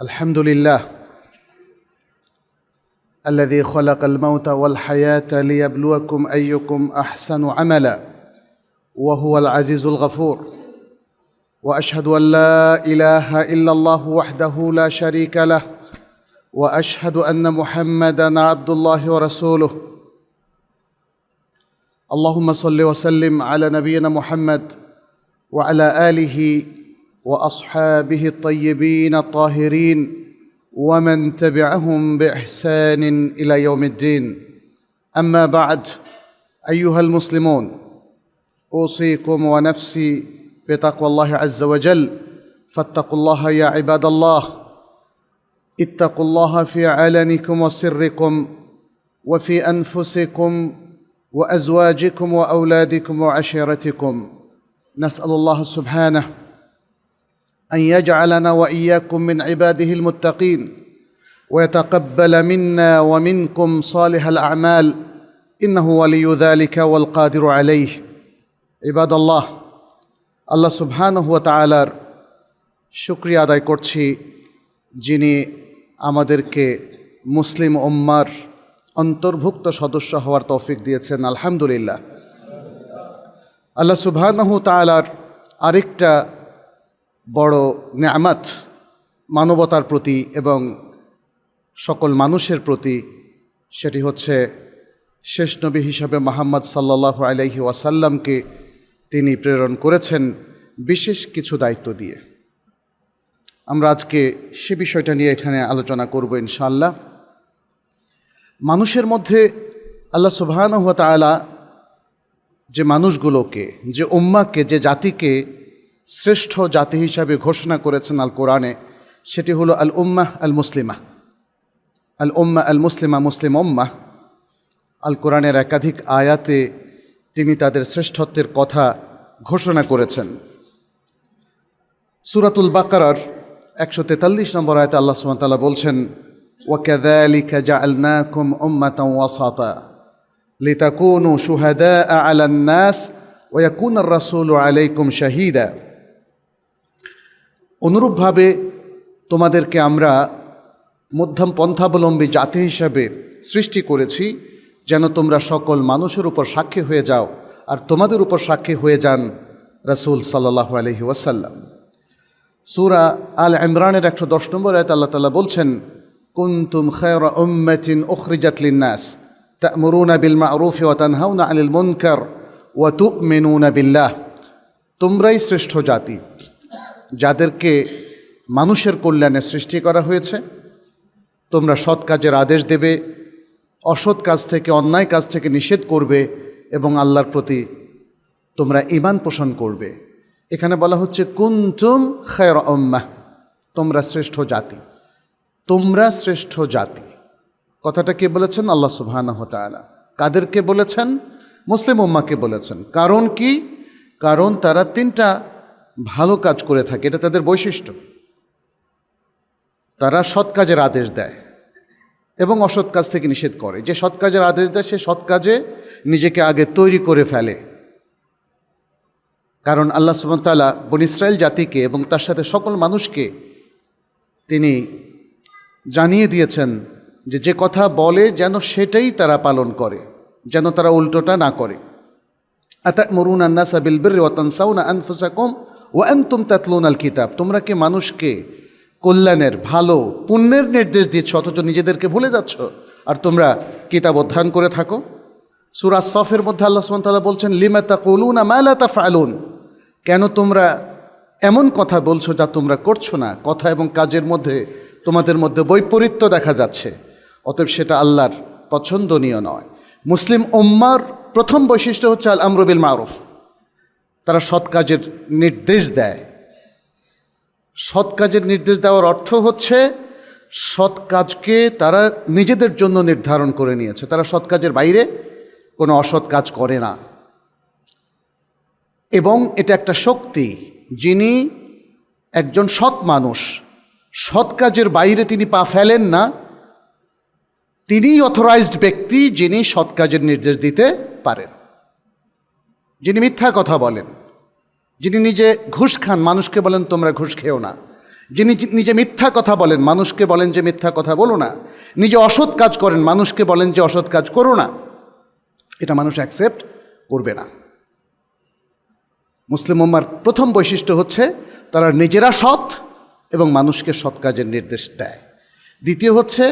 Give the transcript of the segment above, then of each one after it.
الحمد لله الذي خلق الموت والحياة ليبلوكم أيكم أحسن عملا وهو العزيز الغفور وأشهد أن لا إله إلا الله وحده لا شريك له وأشهد أن محمدًا عبد الله ورسوله اللهم صل وسلم على نبينا محمد وعلى آله وأصحابه الطيبين الطاهرين ومن تبعهم بإحسان إلى يوم الدين أما بعد أيها المسلمون أوصيكم ونفسي بتقوى الله عز وجل فاتقوا الله يا عباد الله اتقوا الله في علنكم وسركم وفي أنفسكم وأزواجكم وأولادكم وعشيرتكم نسأل الله سبحانه أن يجعلنا وإياكم من عباده المتقين ويتقبل منا ومنكم صالح الأعمال إنه ولي ذلك والقادر عليه عباد الله আল্লাহ সুবহানাহু ওয়া তাআলার শুকরিয়া আদায় করছি যিনি আমাদেরকে মুসলিম উম্মার অন্তর্ভুক্ত সদস্য হওয়ার তৌফিক দিয়েছেন আলহামদুলিল্লাহ। আল্লাহ সুবহানাহু ওয়া তাআলার আরেকটা বড় নেয়ামত মানবতার প্রতি এবং সকল মানুষের প্রতি, সেটি হচ্ছে শেষ নবী হিসাবে মুহাম্মদ সাল্লাল্লাহু আলাইহি ওয়াসাল্লামকে তিনি প্রেরণ করেছেন বিশেষ কিছু দায়িত্ব দিয়ে। আমরা আজকে সে বিষয়টা নিয়ে এখানে আলোচনা করব ইনশাআল্লাহ। মানুষের মধ্যে আল্লাহ সুবহানাহু ওয়া তাআলা যে মানুষগুলোকে, যে উম্মাহকে, যে জাতিকে শ্রেষ্ঠ জাতি হিসাবে ঘোষণা করেছেন আল কোরআনে, সেটি হলো আল উম্মাহ আল মুসলিমা। আল উম্মাহ আল মুসলিমা, মুসলিম উম্মাহ। আল কোরআনের একাধিক আয়াতে তিনি তাদের শ্রেষ্ঠত্বের কথা ঘোষণা করেছেন। সূরাতুল বাকারার 143 নম্বর আয়াতে আল্লাহ সুবহানাহু ওয়া তাআলা বলছেন, ওয়াকাযালিকা জাআলনাকুম উম্মাতান ওয়াসাতা লিতাকুনু শুহাদাআ আলান নাস ওয়া ইয়াকুনার রাসূলু আলাইকুম শাহীদা। অনুরূপভাবে তোমাদেরকে আমরা মধ্যম পন্থাবলম্বী জাতি হিসাবে সৃষ্টি করেছি যেন তোমরা সকল মানুষের উপর সাক্ষী হয়ে যাও, আর তোমাদের উপর সাক্ষী হয়ে যান রাসূল সাল্লাল্লাহু আলাইহি ওয়াসাল্লাম। সূরা আল ইমরানের 110 নম্বর আয়াতে আল্লাহ তাআলা বলছেন, কুনতুম খায়রা উম্মাতিন উখরিজাত লিন-নাস তা'মুরুনা বিল মা'রুফি ওয়া তানহাউনা আনিল মুনকার ওয়া তু'মিনুনা বিল্লাহ। তোমরাই শ্রেষ্ঠ জাতি যাদেরকে মানুষের কল্যাণে সৃষ্টি করা হয়েছে। তোমরা সৎ কাজের আদেশ দেবে, অসৎ কাজ থেকে, অন্যায় কাজ থেকে নিষেধ করবে এবং আল্লাহর প্রতি তোমরা ঈমান পোষণ করবে। এখানে বলা হচ্ছে কুনতুম খায়রা উম্মাহ, তোমরা শ্রেষ্ঠ জাতি। তোমরা শ্রেষ্ঠ জাতি কথাটা কে বলেছেন? আল্লাহ সুবহানাহু ওয়া তাআলা। কাদেরকে বলেছেন? মুসলিম উম্মাহকে বলেছেন। কারণ কি? কারণ তারা 3টা ভালো কাজ করে থাকে, এটা তাদের বৈশিষ্ট্য। তারা সৎ কাজের আদেশ দেয় এবং অসৎ কাজ থেকে নিষেধ করে। যে সৎ কাজের আদেশ দেয় সে সৎ কাজে নিজেকে আগে তৈরি করে ফেলে। কারণ আল্লাহ সুবহানাহু ওয়া তাআলা বনী ইসরাইল জাতিকে এবং তার সাথে সকল মানুষকে তিনি জানিয়ে দিয়েছেন যে যে কথা বলে যেন সেটাই তারা পালন করে, যেন তারা উল্টোটা না করে। আতা'মুরুনা আন-নাসা বিল বিররি ওয়া তানসাউনা আনফুসাকুম ওয়া আনতুম তাতলুনাল কিতাব। তোমরা কি মানুষকে কল্যাণের, ভালো, পুণ্যের নির্দেশ দিচ্ছ অথচ নিজেদেরকে ভুলে যাচ্ছ, আর তোমরা কিতাব অধ্যয়ন করে থাকো। সূরা সফের মধ্যে আল্লাহ সুবহানাহু ওয়া তাআলা বলছেন, লিমা তাকুলুনা মা লা তাফআলুন। কেন তোমরা এমন কথা বলছো যা তোমরা করছো না? কথা এবং কাজের মধ্যে তোমাদের মধ্যে বৈপরীত্য দেখা যাচ্ছে, অতএব সেটা আল্লাহর পছন্দনীয় নয়। মুসলিম উম্মার প্রথম বৈশিষ্ট্য হচ্ছে আল আমরু বিল মারুফ। তারা সৎ কাজের নির্দেশ দেয়। সৎ কাজের নির্দেশ দেওয়ার অর্থ হচ্ছে সৎ কাজকে তারা নিজেদের জন্য নির্ধারণ করে নিয়েছে। তারা সৎ কাজের বাইরে কোনো অসৎ কাজ করে না। এবং এটা একটা শক্তি, যিনি একজন সৎ মানুষ, সৎ কাজের বাইরে তিনি পা ফেলেন না, তিনিই অথরাইজড ব্যক্তি যিনি সৎ কাজের নির্দেশ দিতে পারেন। যিনি মিথ্যা কথা বলেন, যিনি নিজে ঘুষ খান, মানুষকে বলেন তোমরা ঘুষ খেও না, যিনি নিজে মিথ্যা কথা বলেন, মানুষকে বলেন যে মিথ্যা কথা বলো না, নিজে অসৎ কাজ করেন, মানুষকে বলেন যে অসৎ কাজ করো না, এটা মানুষ অ্যাকসেপ্ট করবে না। মুসলিম উম্মার প্রথম বৈশিষ্ট্য হচ্ছে তারা নিজেরা সৎ এবং মানুষকে সৎ কাজের নির্দেশ দেয়। দ্বিতীয় হচ্ছে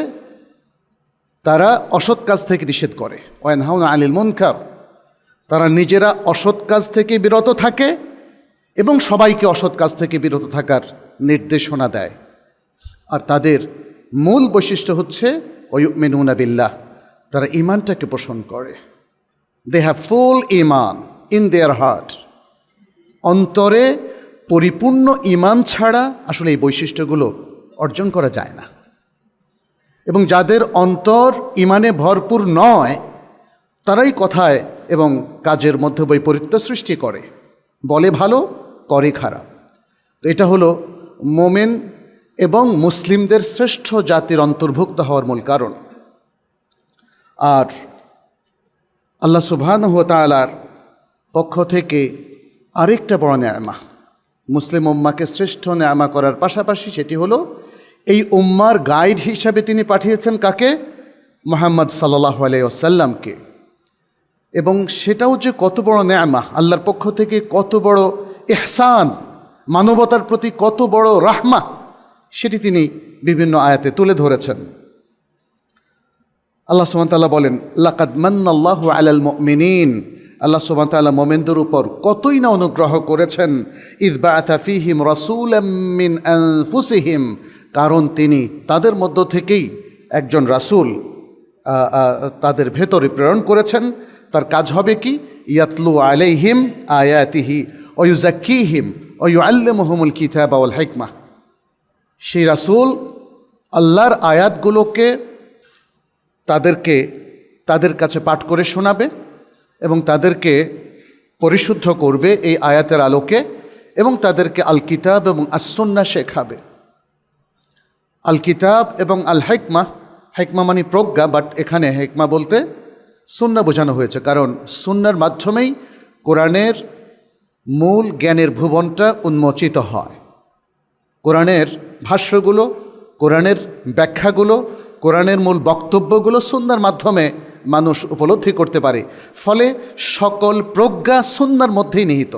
তারা অসৎ কাজ থেকে নিষেধ করে, ওয়ানহাউনা আনিল মুনকার, তারা নিজেরা অসৎ কাজ থেকে বিরত থাকে এবং সবাইকে অসৎ কাজ থেকে বিরত থাকার নির্দেশনা দেয়। আর তাদের মূল বৈশিষ্ট্য হচ্ছে ওয়ায়ুমিনুনা বিল্লাহ, তারা ঈমানটাকে পোষণ করে। দে হ্যাভ ফুল ঈমান ইন দেয়ার হার্ট। অন্তরে পরিপূর্ণ ঈমান ছাড়া আসলে এই বৈশিষ্ট্যগুলো অর্জন করা যায় না। এবং যাদের অন্তর ঈমানে ভরপুর নয়, তারাই কথায় এবং কাজের মধ্যে বৈপরীত্য সৃষ্টি করে, বলে ভালো করে খারাপ। তো এটা হলো মোমেন এবং মুসলিমদের শ্রেষ্ঠ জাতির অন্তর্ভুক্ত হওয়ার মূল কারণ। আর আল্লাহ সুবহানাহু ওয়া তাআলার পক্ষ থেকে আরেকটা বড় নেয়ামা, মুসলিম উম্মাকে শ্রেষ্ঠ নেয়ামা করার পাশাপাশি সেটি হলো এই উম্মার গাইড হিসাবে তিনি পাঠিয়েছেন কাকে? মুহাম্মদ সাল্লাল্লাহু আলাইহি ওয়াসাল্লামকে। এবং সেটাও যে কত বড় নেয়ামা, আল্লাহর পক্ষ থেকে কত বড় ইহসান, মানবতার প্রতি কত বড় রাহমা, সেটি তিনি বিভিন্ন আয়াতে তুলে ধরেছেন। আল্লাহ সুবহানাহু ওয়া তাআলা বলেন, লাকাদ মান্নাল্লাহু আলাল মুমিনিন, আল্লাহ সুবহানাহু ওয়া তাআলা মুমিনদের উপর কতই না অনুগ্রহ করেছেন। ইয বাআথা ফীহিম রাসূলাম মিন আনফুসিহিম, কারণ তিনি তাদের মধ্য থেকেই একজন রাসূল তাদের ভেতরে প্রেরণ করেছেন। তার কাজ হবে কি? ইয়াতলু আলাইহিম আয়াতিহি ওয়া ইউযাক্কিহিম ওয়া ইউআল্লিমুহুমুল কিতাবা ওয়াল হিকমা। সেই রাসূল আল্লাহর আয়াতগুলোকে তাদের কাছে পাঠ করে শোনাবে এবং তাদেরকে পরিশুদ্ধ করবে এই আয়াতের আলোকে, এবং তাদেরকে আল কিতাব এবং আস-সুন্নাহ শেখাবে। আল কিতাব এবং আল হিকমা, হিকমা মানে প্রজ্ঞা, বাট এখানে হিকমা বলতে সুন্নাহ বোঝানো হয়েছে, কারণ সুন্নাহর মাধ্যমেই কোরআনের মূল জ্ঞানের ভুবনটা উন্মোচিত হয়। কোরআনের ভাষ্যগুলো, কোরআনের ব্যাখ্যাগুলো, কোরআনের মূল বক্তব্যগুলো সুন্নাহর মাধ্যমে মানুষ উপলব্ধি করতে পারে। ফলে সকল প্রজ্ঞা সুন্নাহর মধ্যেই নিহিত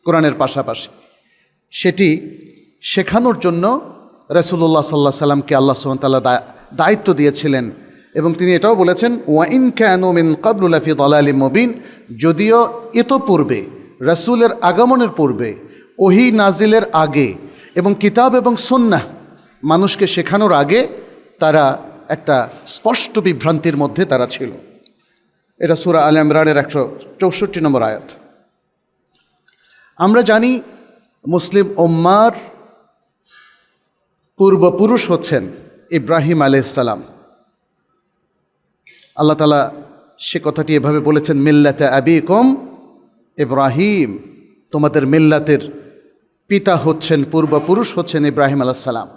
কোরআনের পাশাপাশি। সেটি শেখানোর জন্য রাসূলুল্লাহ সাল্লাল্লাহু আলাইহি সাল্লামকে আল্লাহ সুবহানাহু ওয়া তাআলা দায়িত্ব দিয়েছিলেন। এবং তিনি এটাও বলেছেন, ওয়া ইন কানু মিন ক্বাবলু লাফি দালালিম মুবিন, যদিও ইতোপূর্বে রাসূলের আগমনের পূর্বে, ওহী নাজিলের আগে এবং কিতাব এবং সুন্নাহ মানুষকে শেখানোর আগে তারা একটা স্পষ্ট বিভ্রান্তির মধ্যে তারা ছিল। এটা সূরা আলে ইমরানের 164 নম্বর আয়াত। আমরা জানি মুসলিম উম্মার পূর্বপুরুষ হচ্ছেন ইব্রাহিম আলাইহিস সালাম। আল্লাহ তাআলা সে কথাটি এভাবে বলেছেন, মিল্লাতে আবিকুম ইব্রাহিম, তোমাদের মিল্লাতের পিতা হচ্ছেন, পূর্বপুরুষ হচ্ছেন ইব্রাহিম আলাইহিস সালাম।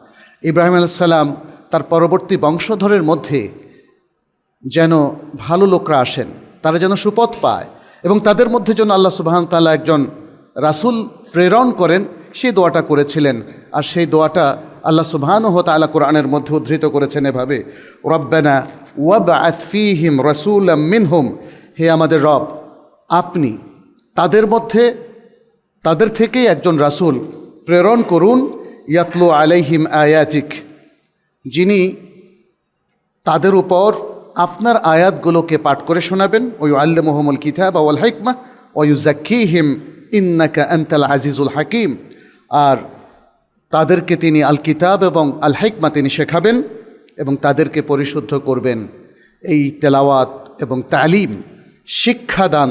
ইব্রাহিম আলাইহিস সালাম তার পরবর্তী বংশধরের মধ্যে যেন ভালো লোকরা আসেন, তারা যেন সুপথ পায় এবং তাদের মধ্যে যেন আল্লাহ সুবহানাহু ওয়া তাআলা একজন রাসূল প্রেরণ করেন, সেই দোয়াটা করেছিলেন। আর সেই দোয়াটা আল্লাহ সুবহানাহু ওয়া তাআলা কোরআনের মধ্যে উদ্ধৃত করেছেন এভাবে, রব্বানা ওয়াবআথ ফীহিম রাসূলাম মিনহুম, হে আমাদের রব, আপনি তাদের থেকেই একজন রাসূল প্রেরণ করুন, ইয়াতলু আলাইহিম আয়াতিক, যিনি তাদের উপর আপনার আয়াতগুলোকে পাঠ করে শোনাবেন, ওয়া ইউআল্লিমুহুমুল কিতাবা ওয়াল হিকমা ওয়া ইউযাক্কিহিম ইন্নাকা আনতাল আজিজুল হাকিম, আর তাদেরকে তিনি আল কিতাব এবং আল হিকমা তিনি শেখাবেন এবং তাদেরকে পরিশুদ্ধ করবেন। এই তেলাওয়াত এবং তালিম, শিক্ষাদান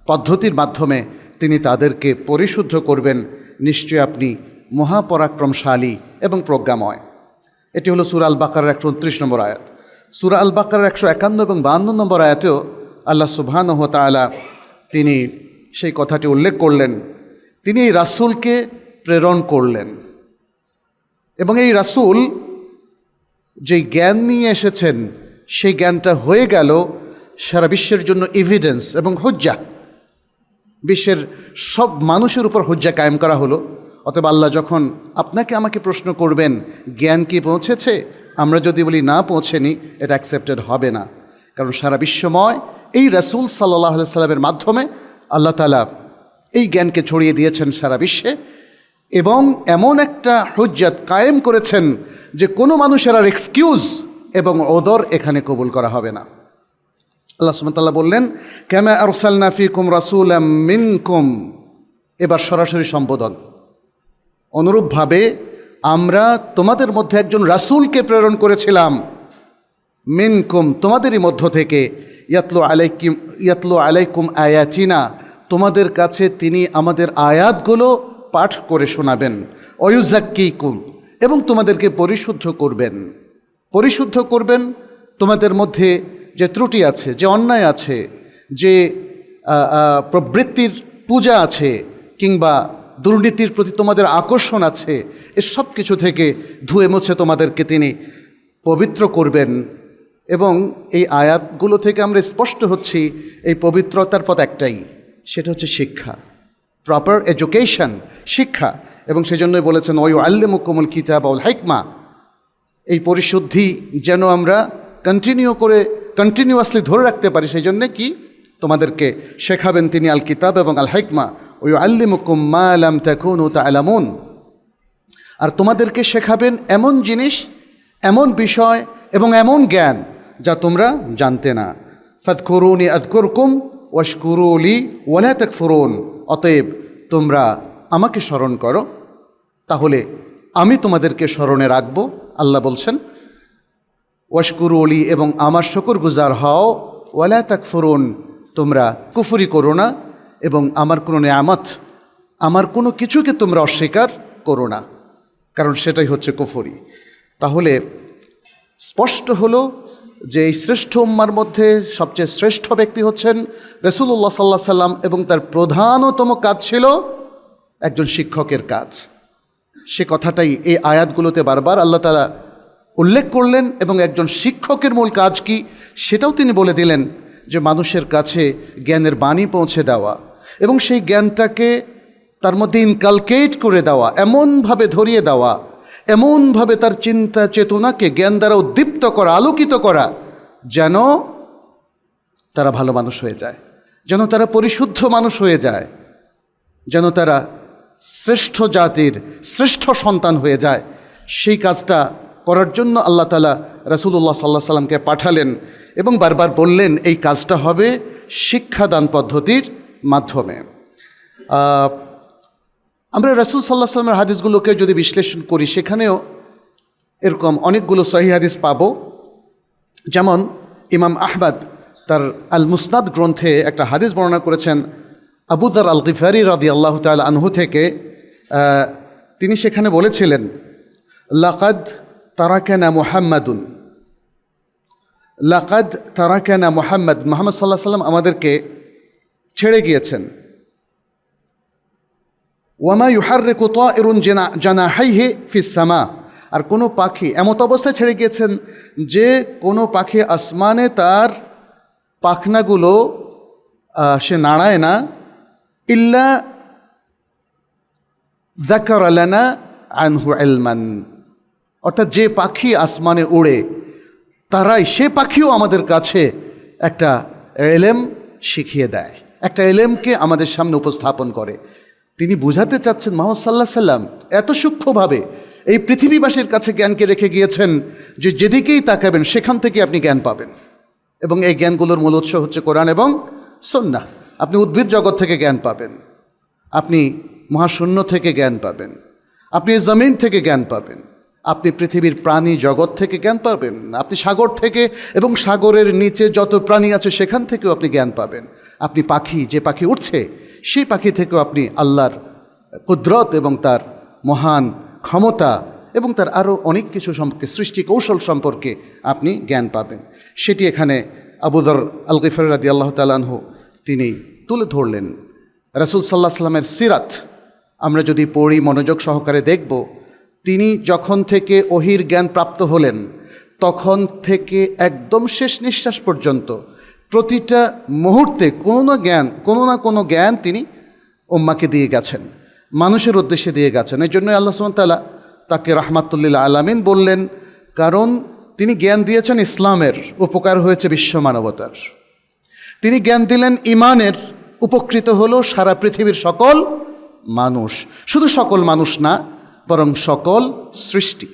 পদ্ধতির মাধ্যমে তিনি তাদেরকে পরিশুদ্ধ করবেন। নিশ্চয় আপনি মহাপরাক্রমশালী এবং প্রজ্ঞাময়। এটি হলো সূরা আল বাকারার 129 নম্বর আয়াত। সূরা আল বাকারার 151 এবং 52 নম্বর আয়াতেও আল্লাহ সুবহানাহু ওয়া তাআলা তিনি সেই কথাটি উল্লেখ করলেন। তিনি এই রাসূলকে প্রেরণ করলেন এবং এই রাসূল যেই জ্ঞান নিয়ে এসেছেন সেই জ্ঞানটা হয়ে গেল সারা বিশ্বের জন্য এভিডেন্স এবং হুজ্জা। বিশ্বের সব মানুষের উপর হুজ্জা কায়েম করা হলো, অতএব আল্লাহ যখন আপনাকে আমাকে প্রশ্ন করবেন জ্ঞান কি পৌঁছেছে, আমরা যদি বলি না পৌঁছেনি, এটা অ্যাকসেপ্টেড হবে না। কারণ সারা বিশ্বময় এই রাসূল সাল্লাল্লাহু আলাইহি সাল্লামের মাধ্যমে আল্লাহ তাআলা এই জ্ঞানকে ছড়িয়ে দিয়েছেন সারা বিশ্বে, এবং এমন একটা হুজ্জাত কায়েম করেছেন যে কোনো মানুষের আর এক্সকিউজ এবং ওদর এখানে কবুল করা হবে না। আল্লাহ সুবহানাহু ওয়া তাআলা বললেন, কামা আরসালনা ফীকুম রাসূলাম মিনকুম, এবার সরাসরি সম্বোধন। অনুরূপভাবে আমরা তোমাদের মধ্যে একজন রাসূলকে প্রেরণ করেছিলাম, মিনকুম, তোমাদেরই মধ্য থেকে, ইয়াতলু আলাইকুম আয়াতিনা, তোমাদের কাছে তিনি আমাদের আয়াতগুলো পাঠ করে শোনাবেন, ওয়ুযাক্কিকুম, এবং তোমাদেরকে পরিশুদ্ধ করবেন। পরিশুদ্ধ করবেন, তোমাদের মধ্যে যে ত্রুটি আছে, যে অন্যায় আছে, যে প্রবৃত্তির পূজা আছে, কিংবা দুর্নীতির প্রতি তোমাদের আকর্ষণ আছে, এসব কিছু থেকে ধুয়ে মুছে তোমাদেরকে তিনি পবিত্র করবেন। এবং এই আয়াতগুলো থেকে আমরা স্পষ্ট হচ্ছি এই পবিত্রতার পথ একটাই, সেটা হচ্ছে শিক্ষা, প্রপার এডুকেশন, শিক্ষা। এবং সেজন্যই বলেছেন ওয়ুআল্লিমুকুমুল কিতাব ওয়াল হিকমা, এই পরিশুদ্ধি যেন আমরা কন্টিনিউয়াসলি ধরে রাখতে পারি, সেই জন্যে কি তোমাদেরকে শেখাবেন তিনি আল কিতাব এবং আল হিকমা, ওয়ুআল্লিমুকুম মা লাম তাকুনু তা'লামুন, আর তোমাদেরকে শেখাবেন এমন জিনিস, এমন বিষয় এবং এমন জ্ঞান যা তোমরা জানতে না। ফাদকুরুনি আযকুরকুম ওয়াশকুরু লি ওয়ালা তাকফুরুন, অতএব তোমরা আমাকে স্মরণ করো, তাহলে আমি তোমাদেরকে স্মরণে রাখবো। আল্লাহ বলছেন ওয়াশকুরু লি, এবং আমার শুকরগুজার হও, ওয়ালা তাকফুরুন, তোমরা কুফরি করো না, এবং আমার কোনো নেয়ামত, আমার কোনো কিছুকে তোমরা অস্বীকার করো না, কারণ সেটাই হচ্ছে কুফরি। তাহলে স্পষ্ট হলো যে এই শ্রেষ্ঠ উম্মার মধ্যে সবচেয়ে শ্রেষ্ঠ ব্যক্তি হচ্ছেন রাসূলুল্লাহ সাল্লাল্লাহু আলাইহি সাল্লাম, এবং তার প্রধানতম কাজ ছিল একজন শিক্ষকের কাজ। সে কথাটাই এই আয়াতগুলোতে বারবার আল্লাহ তাআলা উল্লেখ করলেন, এবং একজন শিক্ষকের মূল কাজ কি সেটাও তিনি বলে দিলেন, যে মানুষের কাছে জ্ঞানের বাণী পৌঁছে দেওয়া এবং সেই জ্ঞানটাকে তার মধ্যে ইনকালকেট করে দেওয়া, এমনভাবে ধরিয়ে দেওয়া, এমনভাবে তার চিন্তা চেতনাকে জ্ঞান দ্বারা উদ্দীপ্ত করা, আলোকিত করা, যেন তারা ভালো মানুষ হয়ে যায়, যেন তারা পরিশুদ্ধ মানুষ হয়ে যায়, যেন তারা শ্রেষ্ঠ জাতির শ্রেষ্ঠ সন্তান হয়ে যায়। সেই কাজটা করার জন্য আল্লাহ তাআলা রাসূলুল্লাহ সাল্লাল্লাহু আলাইহি সাল্লামকে পাঠালেন, এবং বারবার বললেন এই কাজটা হবে শিক্ষাদান পদ্ধতির মাধ্যমে। আমরা রাসূল সাল্লাল্লাহু আলাইহি সাল্লামের হাদিসগুলোকে যদি বিশ্লেষণ করি, সেখানেও এরকম অনেকগুলো সহিহ হাদিস পাবো। যেমন ইমাম আহমদ তার আল মুসনাদ গ্রন্থে একটা হাদিস বর্ণনা করেছেন আবু যার আল গিফারি রাদিয়াল্লাহু তাআলা আনহু থেকে। তিনি সেখানে বলেছিলেন, লাকাদ তারাকানা মুহাম্মাদুন, লাকাদ তারাকানা মুহাম্মদ, মুহাম্মদ সাল্লাল্লাহু আলাইহি সাল্লাম আমাদেরকে ছেড়ে গিয়েছেন। ওয়ামা ইউহাররিকু তায়িরুন জানাহাইহি ফিস সামা, আর কোনো পাখি এমত অবস্থায় ছেড়ে গিয়েছেন যে কোনো পাখি আসমানে তার পাখনাগুলো সে নাড়ায় না, ইল্লা যাকারা লানা আনহু ইলমান, অর্থাৎ যে পাখি আসমানে উড়ে তারাই, সে পাখিও আমাদের কাছে একটা এলেম শিখিয়ে দেয়, একটা এলেমকে আমাদের সামনে উপস্থাপন করে। তিনি বুঝাতে চাচ্ছেন মুহাম্মদ সাল্লাল্লাহু আলাইহি সাল্লাম এত সূক্ষ্মভাবে এই পৃথিবীবাসীর কাছে জ্ঞানকে রেখে গিয়েছেন যে যেদিকেই তাকাবেন সেখান থেকে আপনি জ্ঞান পাবেন, এবং এই জ্ঞানগুলোর মূল উৎস হচ্ছে কোরআন এবং সুন্নাহ। আপনি উদ্ভিদ জগৎ থেকে জ্ঞান পাবেন, আপনি মহাশূন্য থেকে জ্ঞান পাবেন, আপনি জমিন থেকে জ্ঞান পাবেন, আপনি পৃথিবীর প্রাণী জগৎ থেকে জ্ঞান পাবেন, আপনি সাগর থেকে এবং সাগরের নিচে যত প্রাণী আছে সেখান থেকেও আপনি জ্ঞান পাবেন, আপনি পাখি, যে পাখি উঠছে সেই পাখি থেকেও আপনি আল্লাহর কুদরত এবং তার মহান ক্ষমতা এবং তার আরও অনেক কিছু সম্পর্কে, সৃষ্টি কৌশল সম্পর্কে আপনি জ্ঞান পাবেন। সেটি এখানে আবু যার আল গিফারি রাদিয়াল্লাহু তাআলা আনহু তিনি তুলে ধরলেন। রাসূল সাল্লাল্লাহু আলাইহি ওয়াসাল্লামের সিরাত আমরা যদি পড়ি, মনোযোগ সহকারে দেখব, তিনি যখন থেকে ওহির জ্ঞান প্রাপ্ত হলেন তখন থেকে একদম শেষ নিঃশ্বাস পর্যন্ত প্রতিটা মুহূর্তে কোনো না কোনো জ্ঞান তিনি উম্মাকে দিয়ে গেছেন। মানুষের উদ্দেশ্যে দিয়ে গেছেন। এই জন্যই আল্লাহ সুবহানাহু ওয়া তাআলা তাকে রাহমাতুল আলামিন বললেন, কারণ তিনি জ্ঞান দিয়েছেন ইসলামের, উপকার হয়েছে বিশ্ব মানবতার। তিনি জ্ঞান দিলেন ইমানের, উপকৃত হলো সারা পৃথিবীর সকল মানুষ। শুধু সকল মানুষ না, বরং সকল সৃষ্টি।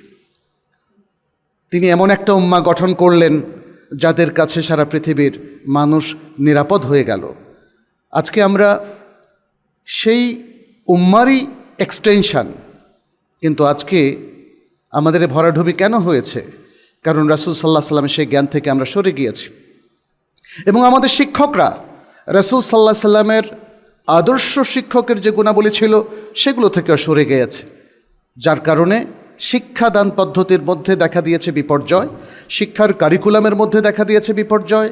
তিনি এমন একটা উম্মাহ গঠন করলেন যাদের কাছে সারা পৃথিবীর মানুষ নিরাপদ হয়ে গেল। আজকে আমরা সেই উম্মারই এক্সটেনশন, কিন্তু আজকে আমাদের ভরাডুবি কেন হয়েছে? কারণ রাসূল সাল্লাল্লাহু আলাইহি ওয়াসাল্লামের সেই জ্ঞান থেকে আমরা সরে গিয়েছি, এবং আমাদের শিক্ষকরা রাসূল সাল্লাল্লাহু আলাইহি ওয়াসাল্লামের আদর্শ শিক্ষকের যে গুণাবলী ছিল সেগুলো থেকেও সরে গিয়েছে, যার কারণে শিক্ষাদান পদ্ধতির মধ্যে দেখা দিয়েছে বিপর্যয়, শিক্ষার কারিকুলামের মধ্যে দেখা দিয়েছে বিপর্যয়,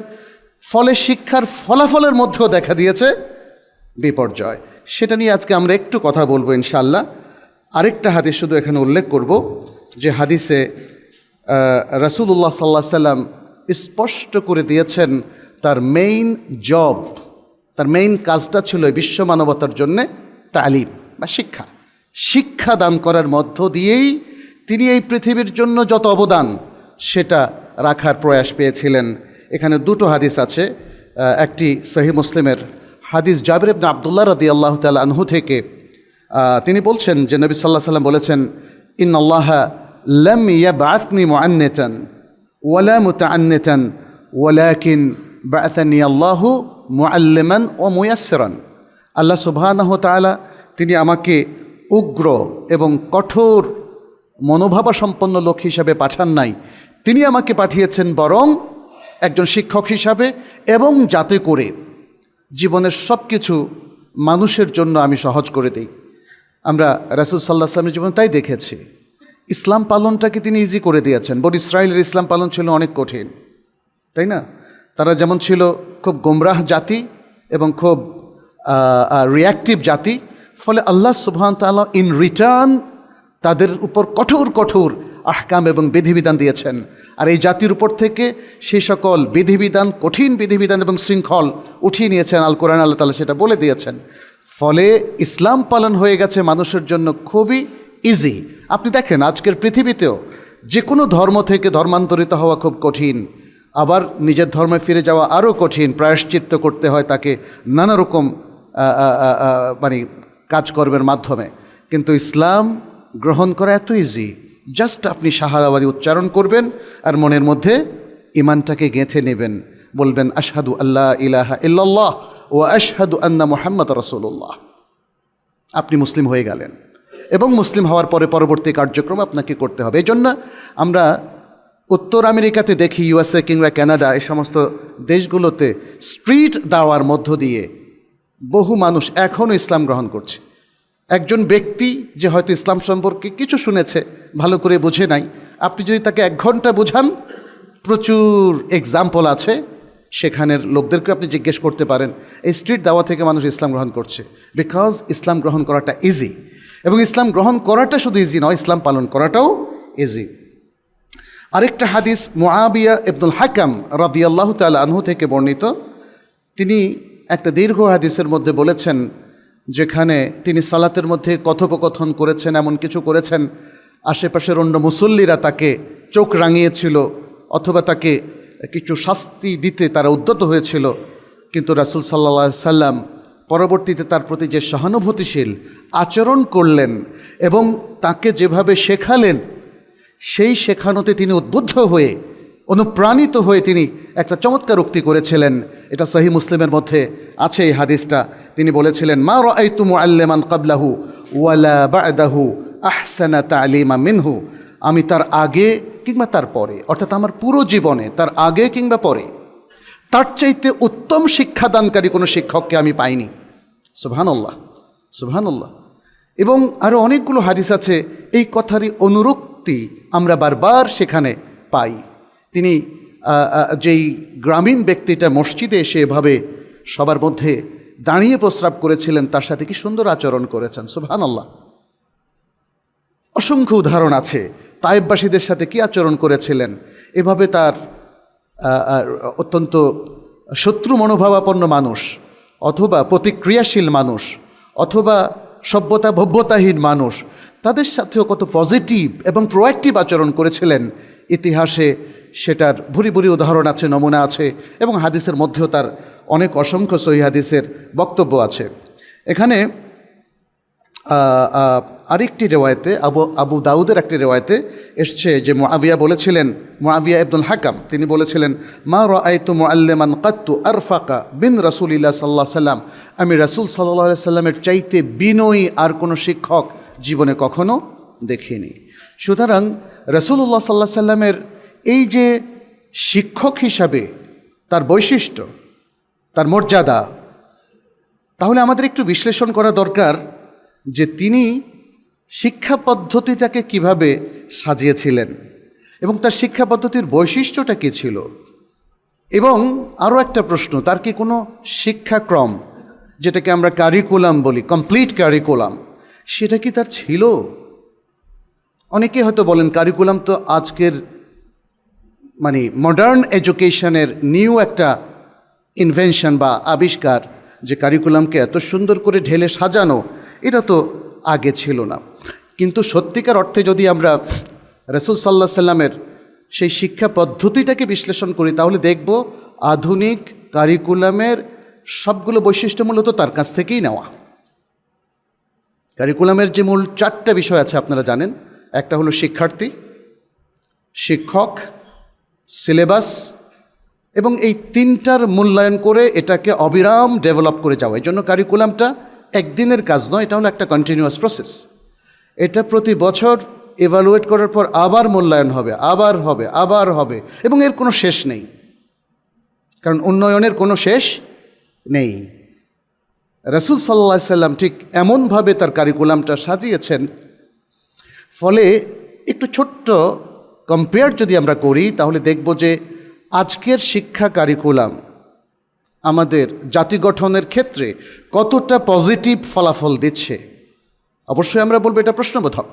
ফলে শিক্ষার ফলাফলের মধ্যেও দেখা দিয়েছে বিপর্যয়। সেটা নিয়ে আজকে আমরা একটু কথা বলবো ইনশাআল্লাহ। আরেকটা হাদিস শুধু এখানে উল্লেখ করব, যে হাদিসে রাসূলুল্লাহ সাল্লাল্লাহু আলাইহি সাল্লাম স্পষ্ট করে দিয়েছেন তার মেইন জব, তার মেইন কাজটা ছিল বিশ্ব মানবতার জন্যে তালিম বা শিক্ষা। শিক্ষা দান করার মধ্য দিয়েই তিনি এই পৃথিবীর জন্য যত অবদান সেটা রাখার প্রয়াস পেয়েছিলেন। এখানে দুটো হাদিস আছে, একটি সহিহ মুসলিমের হাদিস জাবির ইবনে আব্দুল্লাহ রাদিয়াল্লাহু তাআলা আনহু থেকে। তিনি বলছেন যে নবী সাল্লাল্লাহু আলাইহি ওয়াসাল্লাম বলেছেন, ইন্নাল্লাহা লাম ইয়াবআথনি মুআন্নিতান ওয়ালা মুতাআন্নিতান ওয়ালাকিন বাআথানি আল্লাহু মুআল্লিমান ওয়া মুয়াসসিরান। আল্লাহ সুবহানাহু ওয়া তাআলা তিনি আমাকে উগ্র এবং কঠোর মনোভাবাসম্পন্ন লোক হিসাবে পাঠান নাই, তিনি আমাকে পাঠিয়েছেন বরং একজন শিক্ষক হিসাবে, এবং যাতে করে জীবনের সব কিছু মানুষের জন্য আমি সহজ করে দিই। আমরা রাসূল সাল্লাল্লাহু আলাইহি ওয়াসাল্লামের জীবনে তাই দেখেছি। ইসলাম পালনটাকে তিনি ইজি করে দিয়েছেন। বনী ইসরাঈলের ইসলাম পালন ছিল অনেক কঠিন, তাই না? তারা যেমন ছিল খুব গোমরাহ জাতি এবং খুব রিয়াক্টিভ জাতি, ফলে আল্লাহ সুবহানাহু ওয়া তাআলা ইন রিটার্ন তাদের উপর কঠোর কঠোর আহকাম এবং বিধিবিধান দিয়েছেন। আর এই জাতির উপর থেকে সেই সকল বিধিবিধান, কঠিন বিধিবিধান এবং শৃঙ্খল উঠিয়ে নিয়েছেন আল কোরআন। আল্লাহ তাআলা সেটা বলে দিয়েছেন। ফলে ইসলাম পালন হয়ে গেছে মানুষের জন্য খুবই ইজি। আপনি দেখেন আজকের পৃথিবীতেও যে কোনো ধর্ম থেকে ধর্মান্তরিত হওয়া খুব কঠিন, আবার নিজের ধর্মে ফিরে যাওয়া আরও কঠিন। প্রায়শ্চিত্ত করতে হয় তাকে নানা রকম মানে কাজকর্মের মাধ্যমে, কিন্তু ইসলাম গ্রহণ করা এত ইজি। জাস্ট আপনি শাহাদাবাদী উচ্চারণ করবেন আর মনের মধ্যে ইমানটাকে গেঁথে নেবেন, বলবেন আশহাদু আল্লা ইলাহা ইল্লাল্লাহ ওয়া আশহাদু আন্না মুহাম্মাদ রাসূলুল্লাহ। আপনি মুসলিম হয়ে গেলেন, এবং মুসলিম হওয়ার পরে পরবর্তী কার্যক্রম আপনাকে করতে হবে। এই জন্য আমরা উত্তর আমেরিকাতে দেখি, ইউএসএ কিংবা কানাডা, এই সমস্ত দেশগুলোতে স্ট্রিট দাওয়ার মধ্য দিয়ে বহু মানুষ এখনও ইসলাম গ্রহণ করছে। একজন ব্যক্তি যে হয়তো ইসলাম সম্পর্কে কিছু শুনেছে, ভালো করে বুঝে নাই, আপনি যদি তাকে 1 ঘন্টা বোঝান, প্রচুর এক্সাম্পল আছে, সেখানের লোকদেরকে আপনি জিজ্ঞেস করতে পারেন। এই স্ট্রিট দাওয়া থেকে মানুষ ইসলাম গ্রহণ করছে, বিকজ ইসলাম গ্রহণ করাটা ইজি। এবং ইসলাম গ্রহণ করাটা শুধু ইজি নয়, ইসলাম পালন করাটাও ইজি। আরেকটা হাদিস মুআবিয়া ইবনুল হাকাম রাদিয়াল্লাহু তাআলা আনহু থেকে বর্ণিত। তিনি একটা দীর্ঘ হাদিসের মধ্যে বলেছেন, যেখানে তিনি সালাতের মধ্যে কথোপকথন করেছেন, এমন কিছু করেছেন আশেপাশের অন্য মুসল্লিরা তাকে চোখ রাঙিয়েছিল অথবা তাকে কিছু শাস্তি দিতে তারা উদ্যত হয়েছিল, কিন্তু রাসূল সাল্লাল্লাহু আলাইহি সাল্লাম পরবর্তীতে তার প্রতি যে সহানুভূতিশীল আচরণ করলেন এবং তাকে যেভাবে শেখালেন, সেই শেখানোতে তিনি উদ্বুদ্ধ হয়ে, অনুপ্রাণিত হয়ে তিনি একটা চমৎকার উক্তি করেছিলেন। এটা সহিহ মুসলিমের মধ্যে আছে এই হাদিসটা। তিনি বলেছিলেন, মা রাআইতু মুআল্লিমান ক্বাবলাহু ওয়ালা বা'দাহু আহসানা তা'লিমা মিনহু। আমি তার আগে কিংবা তার পরে, অর্থাৎ আমার পুরো জীবনে তার আগে কিংবা পরে, তার চাইতে উত্তম শিক্ষাদানকারী কোনো শিক্ষককে আমি পাইনি। সুবহানাল্লাহ, সুবহানাল্লাহ। এবং আরও অনেকগুলো হাদিস আছে এই কথারই অনুরক্তি আমরা বারবার সেখানে পাই। তিনি যেই গ্রামীণ ব্যক্তিটা মসজিদে এসে এভাবে সবার মধ্যে দাঁড়িয়ে প্রস্রাব করেছিলেন, তার সাথে কি সুন্দর আচরণ করেছেন। সুবহানাল্লাহ। অসংখ্য উদাহরণ আছে তায়েববাসীদের সাথে কি আচরণ করেছিলেন। এভাবে তার অত্যন্ত শত্রু মনোভাবাপন্ন মানুষ অথবা প্রতিক্রিয়াশীল মানুষ অথবা সভ্যতা ভব্যতাহীন মানুষ, তাদের সাথেও কত পজিটিভ এবং প্রোঅ্যাক্টিভ আচরণ করেছিলেন। ইতিহাসে সেটার ভুরি ভুরি উদাহরণ আছে, নমুনা আছে, এবং হাদিসের মধ্যেও তার অনেক অসংখ্য সহিহ হাদিসের বক্তব্য আছে। এখানে আরেকটি রেওয়ায়তে আবু দাউদের একটি রেওয়ায়তে এসছে যে মুআবিয়া বলেছিলেন, মুআবিয়া ইবনুল হাকাম তিনি বলেছিলেন, মা রাআইতু মুআল্লিমান কাত্তু আরফাকা বিন রাসূলিল্লাহ সাল্লাল্লাহু আলাইহি সাল্লাম, আমি রাসূল সাল্লাল্লাহু আলাইহি সাল্লামের চাইতে বিনয়ী আর কোনো শিক্ষক জীবনে কখনো দেখিনি। সুতরাং রাসূলুল্লাহ সাল্লাল্লাহু আলাইহি সাল্লামের এই যে শিক্ষক হিসাবে তার বৈশিষ্ট্য, তার মর্যাদা, তাহলে আমাদের একটু বিশ্লেষণ করা দরকার যে তিনি শিক্ষা পদ্ধতিটাকে কিভাবে সাজিয়েছিলেন এবং তার শিক্ষা পদ্ধতির বৈশিষ্ট্যটা কী ছিল। এবং আরও একটা প্রশ্ন, তার কি কোনো শিক্ষাক্রম, যেটাকে আমরা কারিকুলাম বলি, কমপ্লিট কারিকুলাম, সেটা কি তার ছিল? অনেকে হয়তো বলেন কারিকুলাম তো আজকের মানে মডার্ন এডুকেশনের নিউ একটা ইনভেনশন বা আবিষ্কার, যে কারিকুলামকে এত সুন্দর করে ঢেলে সাজানো, এটা তো আগে ছিল না। কিন্তু সত্যিকার অর্থে যদি আমরা রাসূল সাল্লাল্লাহু আলাইহি সাল্লামের সেই শিক্ষা পদ্ধতিটাকে বিশ্লেষণ করি, তাহলে দেখব আধুনিক কারিকুলামের সবগুলো বৈশিষ্ট্য মূলত তার কাছ থেকেই নেওয়া। কারিকুলামের যে মূল 4টা বিষয় আছে আপনারা জানেন, একটা হলো শিক্ষার্থী, শিক্ষক, সিলেবাস, এবং এই 3টার মূল্যায়ন করে এটাকে অবিরাম ডেভেলপ করে যাওয়া। এই জন্য কারিকুলামটা একদিনের কাজ নয়, এটা হলো একটা কন্টিনিউয়াস প্রসেস। এটা প্রতি বছর এভালুয়েট করার পর আবার মূল্যায়ন হবে, আবার হবে, এবং এর কোনো শেষ নেই, কারণ উন্নয়নের কোনো শেষ নেই। রাসূল সাল্লাল্লাহু আলাইহি সাল্লাম ঠিক এমনভাবে তার কারিকুলামটা সাজিয়েছেন, ফলে একটু ছোট্ট কম্পেয়ার যদি আমরা করি, তাহলে দেখব যে আজকের শিক্ষা কারিকুলাম আমাদের জাতি গঠনের ক্ষেত্রে কতটা পজিটিভ ফলাফল দিচ্ছে। অবশ্যই আমরা বলবো এটা প্রশ্নবোধক।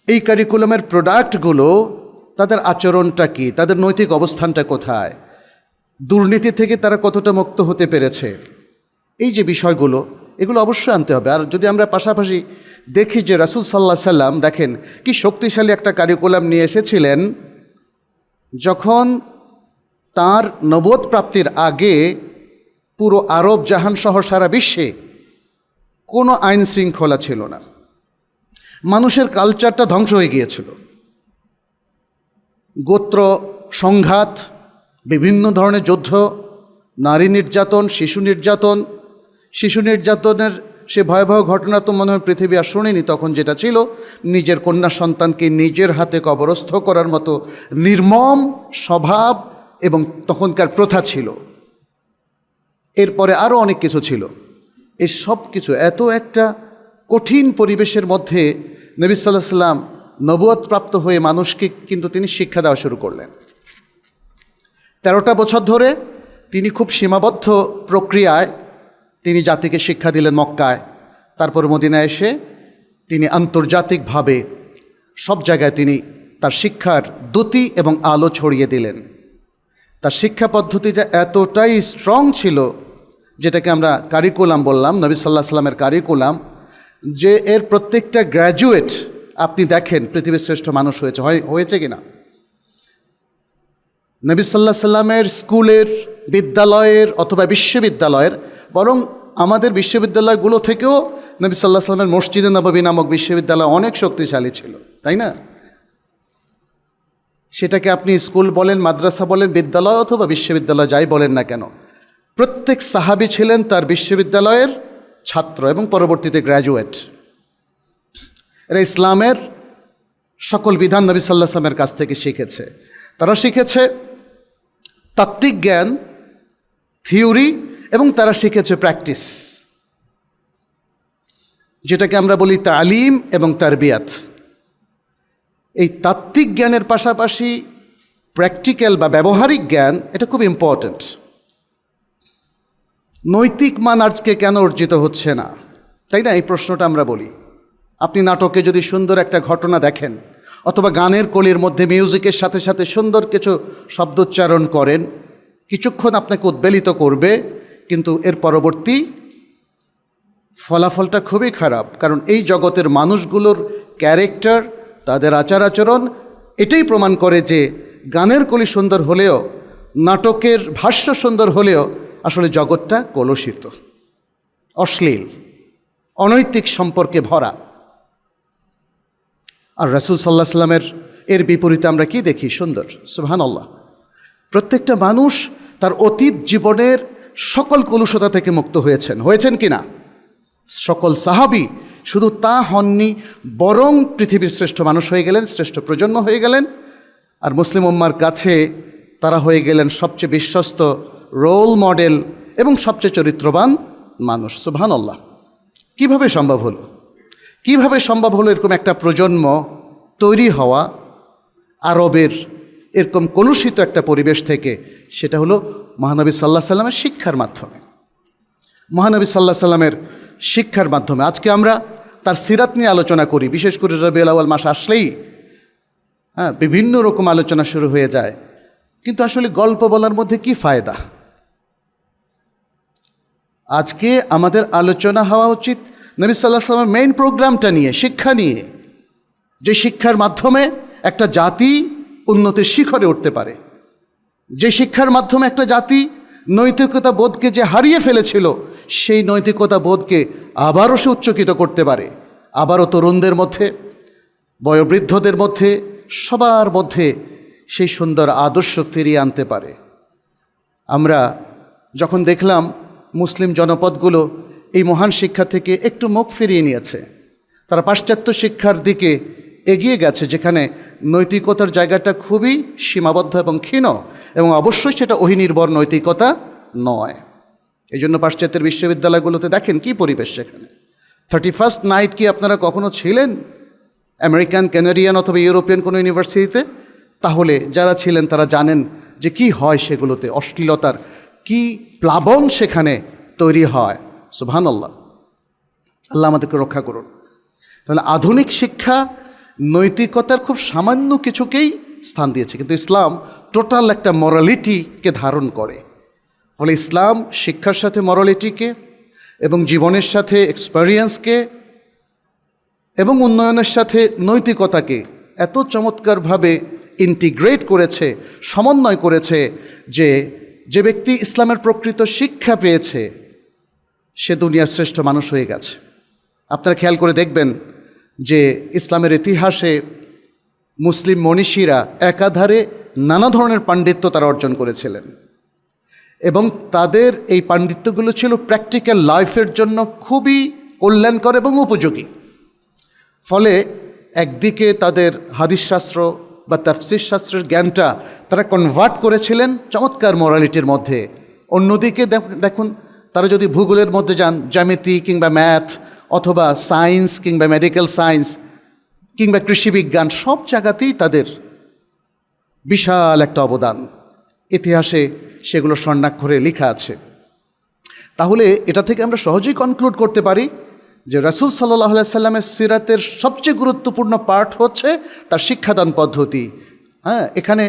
এই কারিকুলামের প্রোডাক্টগুলো, তাদের আচরণটা কি, তাদের নৈতিক অবস্থানটা কোথায়, দুর্নীতি থেকে তারা কতটা মুক্ত হতে পেরেছে, এই যে বিষয়গুলো, এগুলো অবশ্যই আনতে হবে। আর যদি আমরা পাশাপাশি দেখি যে রাসূল সাল্লাল্লাহু আলাইহি সাল্লাম দেখেন কি শক্তিশালী একটা কারিকুলাম নিয়ে এসেছিলেন, যখন তার নবুয়ত প্রাপ্তির আগে পুরো আরব জাহানসহ সারা বিশ্বে কোনো আইন শৃঙ্খলা ছিল না, মানুষের কালচারটা ধ্বংস হয়ে গিয়েছিল। গোত্র সংঘাত, বিভিন্ন ধরনের যুদ্ধ, নারী নির্যাতন, শিশু নির্যাতনের সে ভয়াবহ ঘটনা তো মনে হয় পৃথিবী আর শোনেনি তখন, যেটা ছিল নিজের কন্যা সন্তানকে নিজের হাতে কবরস্থ করার মতো নির্মম স্বভাব, এবং তখনকার প্রথা ছিল। এরপরে আরও অনেক কিছু ছিল। এই সব কিছু এত একটা কঠিন পরিবেশের মধ্যে নবী সাল্লাল্লাহু আলাইহি সাল্লাম নবুয়ত প্রাপ্ত হয়ে মানুষকে কিন্তু তিনি শিক্ষা দেওয়া শুরু করলেন। 13টা বছর ধরে তিনি খুব সীমাবদ্ধ প্রক্রিয়ায় তিনি জাতিকে শিক্ষা দিলেন মক্কায়। তারপর মদিনায় এসে তিনি আন্তর্জাতিকভাবে সব জায়গায় তিনি তার শিক্ষার দ্যুতি এবং আলো ছড়িয়ে দিলেন। তার শিক্ষা পদ্ধতিটা এতটাই স্ট্রং ছিল, যেটাকে আমরা কারিকুলাম বললাম, নবী সাল্লাল্লাহু আলাইহি সাল্লামের কারিকুলাম, যে এর প্রত্যেকটা গ্র্যাজুয়েট আপনি দেখেন পৃথিবীর শ্রেষ্ঠ মানুষ হয়েছে কিনা। নবী সাল্লাল্লাহু আলাইহি সাল্লামের স্কুলের, বিদ্যালয়ের অথবা বিশ্ববিদ্যালয়ের, বরং আমাদের বিশ্ববিদ্যালয়গুলো থেকেও নবী সাল্লাল্লাহু আলাইহি সাল্লামের মসজিদে নববী নামক বিশ্ববিদ্যালয় অনেক শক্তিশালী ছিল, তাই না? সেটাকে আপনি স্কুল বলেন, মাদ্রাসা বলেন, বিদ্যালয় অথবা বিশ্ববিদ্যালয় যাই বলেন না কেন, প্রত্যেক সাহাবী ছিলেন তার বিশ্ববিদ্যালয়ের ছাত্র এবং পরবর্তীতে গ্র্যাজুয়েট। এরা ইসলামের সকল বিধান নবী সাল্লাল্লাহু আলাইহি সাল্লামের কাছ থেকে শিখেছে। তারা শিখেছে তাত্ত্বিক জ্ঞান, থিওরি, এবং তারা শিখেছে প্র্যাকটিস, যেটাকে আমরা বলি তালিম এবং তারবিয়াত। এই তাত্ত্বিক জ্ঞানের পাশাপাশি প্র্যাকটিক্যাল বা ব্যবহারিক জ্ঞান, এটা খুব ইম্পর্ট্যান্ট। নৈতিক মান আজকে কেন অর্জিত হচ্ছে না, তাই না? এই প্রশ্নটা আমরা বলি। আপনি নাটকে যদি সুন্দর একটা ঘটনা দেখেন, অথবা গানের কলির মধ্যে মিউজিকের সাথে সাথে সুন্দর কিছু শব্দোচ্চারণ করেন, কিছুক্ষণ আপনাকে উদ্বেলিত করবে, কিন্তু এর পরবর্তী ফলাফলটা খুবই খারাপ, কারণ এই জগতের মানুষগুলোর ক্যারেক্টার, তাদের আচার আচরণ এটাই প্রমাণ করে যে গানের কলি সুন্দর হলেও, নাটকের ভাষ্য সুন্দর হলেও আসলে জগৎটা কলুষিত, অশ্লীল, অনৈতিক সম্পর্কে ভরা। আর রাসূল সাল্লাল্লাহু আলাইহি সাল্লামের এর বিপরীতে আমরা কি দেখি? সুন্দর, সুবহানাল্লাহ। প্রত্যেকটা মানুষ তার অতীত জীবনের সকল কলুষতা থেকে মুক্ত হয়েছেন কি না? সকল সাহাবী শুধু তা হননি, বরং পৃথিবীর শ্রেষ্ঠ মানুষ হয়ে গেলেন, শ্রেষ্ঠ প্রজন্ম হয়ে গেলেন। আর মুসলিম উম্মার কাছে তারা হয়ে গেলেন সবচেয়ে বিশ্বস্ত রোল মডেল এবং সবচেয়ে চরিত্রবান মানুষ। সুবহানাল্লাহ। কিভাবে সম্ভব হলো? কিভাবে সম্ভব হলো এরকম একটা প্রজন্ম তৈরি হওয়া আরবের এরকম কলুষিত একটা পরিবেশ থেকে? সেটা হলো মহানবী সাল্লাল্লাহু আলাইহি সাল্লামের শিক্ষার মাধ্যমে। মহানবী সাল্লাল্লাহু আলাইহি সাল্লামের শিক্ষার মাধ্যমে আজকে আমরা তার সিরাত নিয়ে আলোচনা করি। বিশেষ করে রবিউল আউয়াল মাস আসলেই বিভিন্ন রকম আলোচনা শুরু হয়ে যায়। কিন্তু আসলে গল্প বলার মধ্যে কি ফায়দা? আজকে আমাদের আলোচনা হওয়া উচিত নবী সাল্লাল্লাহু আলাইহি সাল্লামের মেইন প্রোগ্রামটা নিয়ে, শিক্ষা নিয়ে, যে শিক্ষার মাধ্যমে একটা জাতি উন্নতির শিখরে উঠতে পারে, যে শিক্ষার মাধ্যমে একটা জাতি নৈতিকতা বোধকে যে হারিয়ে ফেলেছিল সেই নৈতিকতা বোধকে আবারও সে উচ্চকিত করতে পারে, আবারও তরুণদের মধ্যে, বয়োবৃদ্ধদের মধ্যে, সবার মধ্যে সেই সুন্দর আদর্শ ফিরিয়ে আনতে পারে। আমরা যখন দেখলাম মুসলিম জনপদগুলো এই মহান শিক্ষা থেকে একটু মুখ ফিরিয়ে নিয়েছে, তারা পাশ্চাত্য শিক্ষার দিকে এগিয়ে গেছে, যেখানে নৈতিকতার জায়গাটা খুবই সীমাবদ্ধ এবং ক্ষীণ, এবং অবশ্যই সেটা ওহীনির্ভর নৈতিকতা নয়। এই জন্য পাশ্চাত্যের বিশ্ববিদ্যালয়গুলোতে দেখেন কি পরিবেশ সেখানে। 31st নাইট কি আপনারা কখনো ছিলেন আমেরিকান, কানাডিয়ান অথবা ইউরোপিয়ান কোনো ইউনিভার্সিটিতে? তাহলে যারা ছিলেন তারা জানেন যে কি হয় সেগুলোতে, অশ্লীলতার কি প্লাবন সেখানে তৈরি হয়। সুবহানাল্লাহ, আল্লাহ আমাদেরকে রক্ষা করুন। তাহলে আধুনিক শিক্ষা নৈতিকতার খুব সামান্য কিছুকেই স্থান দিয়েছে, কিন্তু ইসলাম টোটাল একটা মরালিটিকে ধারণ করে। ফলে ইসলাম শিক্ষার সাথে মরালিটিকে এবং জীবনের সাথে এক্সপেরিয়েন্সকে এবং উন্নয়নের সাথে নৈতিকতাকে এত চমৎকারভাবে ইন্টিগ্রেট করেছে, সমন্বয় করেছে, যে ব্যক্তি ইসলামের প্রকৃত শিক্ষা পেয়েছে সে দুনিয়ার শ্রেষ্ঠ মানুষ হয়ে গেছে। আপনারা খেয়াল করে দেখবেন যে ইসলামের ইতিহাসে মুসলিম মনীষীরা একাধারে নানা ধরনের পাণ্ডিত্য তারা অর্জন করেছিলেন, এবং তাদের এই পাণ্ডিত্যগুলো ছিল প্র্যাকটিক্যাল লাইফের জন্য খুবই কল্যাণকর এবং উপযোগী। ফলে একদিকে তাদের হাদিস শাস্ত্র বা তাফসীর শাস্ত্রের জ্ঞানটা তারা কনভার্ট করেছিলেন চমৎকার মোরালিটির মধ্যে। অন্যদিকে দেখুন, তারা যদি ভূগোলের মধ্যে যান, জ্যামিতি কিংবা ম্যাথ অথবা সায়েন্স কিংবা মেডিকেল সায়েন্স কিংবা কৃষিবিজ্ঞান, সব জায়গাতেই তাদের বিশাল একটা অবদান, ইতিহাসে সেগুলো স্বর্ণাক্ষরে লেখা আছে। তাহলে এটা থেকে আমরা সহজেই কনক্লুড করতে পারি যে রাসূল সাল্লাল্লাহু আলাইহি সাল্লামের সিরাতের সবচেয়ে গুরুত্বপূর্ণ পার্ট হচ্ছে তার শিক্ষাদান পদ্ধতি। এখানে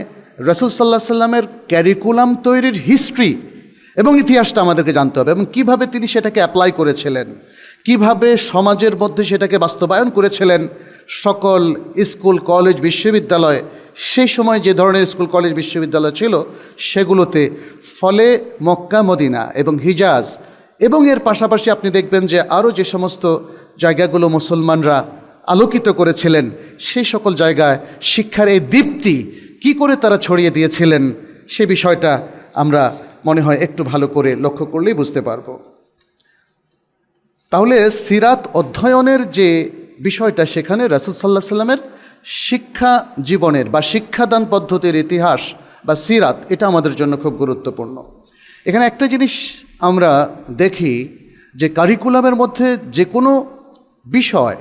রাসূল সাল্লাল্লাহু আলাইহি সাল্লামের ক্যারিকুলাম তৈরির হিস্ট্রি এবং ইতিহাসটা আমাদেরকে জানতে হবে, এবং কিভাবে তিনি সেটাকে অ্যাপ্লাই করেছিলেন, কিভাবে সমাজের মধ্যে সেটাকে বাস্তবায়ন করেছিলেন। সকল স্কুল, কলেজ, বিশ্ববিদ্যালয়, সেই সময় যে ধরনের স্কুল, কলেজ, বিশ্ববিদ্যালয় ছিল সেগুলোতে, ফলে মক্কা, মদিনা এবং হিজাজ এবং এর পাশাপাশি আপনি দেখবেন যে আরও যে সমস্ত জায়গাগুলো মুসলমানরা আলোকিত করেছিলেন, সেই সকল জায়গায় শিক্ষার এই দীপ্তি কি করে তারা ছড়িয়ে দিয়েছিলেন সে বিষয়টা আমরা মনে হয় একটু ভালো করে লক্ষ্য করলেই বুঝতে পারব। তাহলে সিরাত অধ্যয়নের যে বিষয়টা, সেখানে রাসূল সাল্লাল্লাহু আলাইহি সাল্লামের শিক্ষা জীবনের বা শিক্ষাদান পদ্ধতির ইতিহাস বা সিরাত, এটা আমাদের জন্য খুব গুরুত্বপূর্ণ। এখানে একটা জিনিস আমরা দেখি যে কারিকুলামের মধ্যে যে কোনো বিষয়,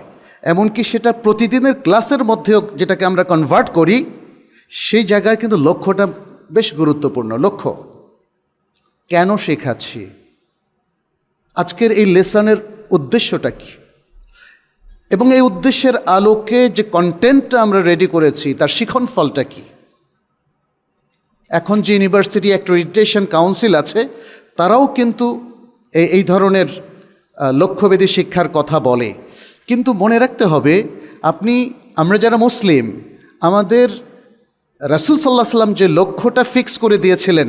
এমনকি সেটা প্রতিদিনের ক্লাসের মধ্যেও যেটাকে আমরা কনভার্ট করি, সেই জায়গায় কিন্তু লক্ষ্যটা বেশ গুরুত্বপূর্ণ। লক্ষ্য, কেন শেখাচ্ছি, আজকের এই লেসনের উদ্দেশ্যটা কী, এবং এই উদ্দেশ্যের আলোকে যে কন্টেন্টটা আমরা রেডি করেছি তার শিখন ফলটা কী। এখন যে ইউনিভার্সিটি অ্যাক্রেডিটেশন কাউন্সিল আছে, তারাও কিন্তু এই ধরনের লক্ষ্যভেদী শিক্ষার কথা বলে, কিন্তু মনে রাখতে হবে আমরা যারা মুসলিম, আমাদের রাসূল সাল্লাল্লাহু আলাইহি সাল্লাম যে লক্ষ্যটা ফিক্স করে দিয়েছিলেন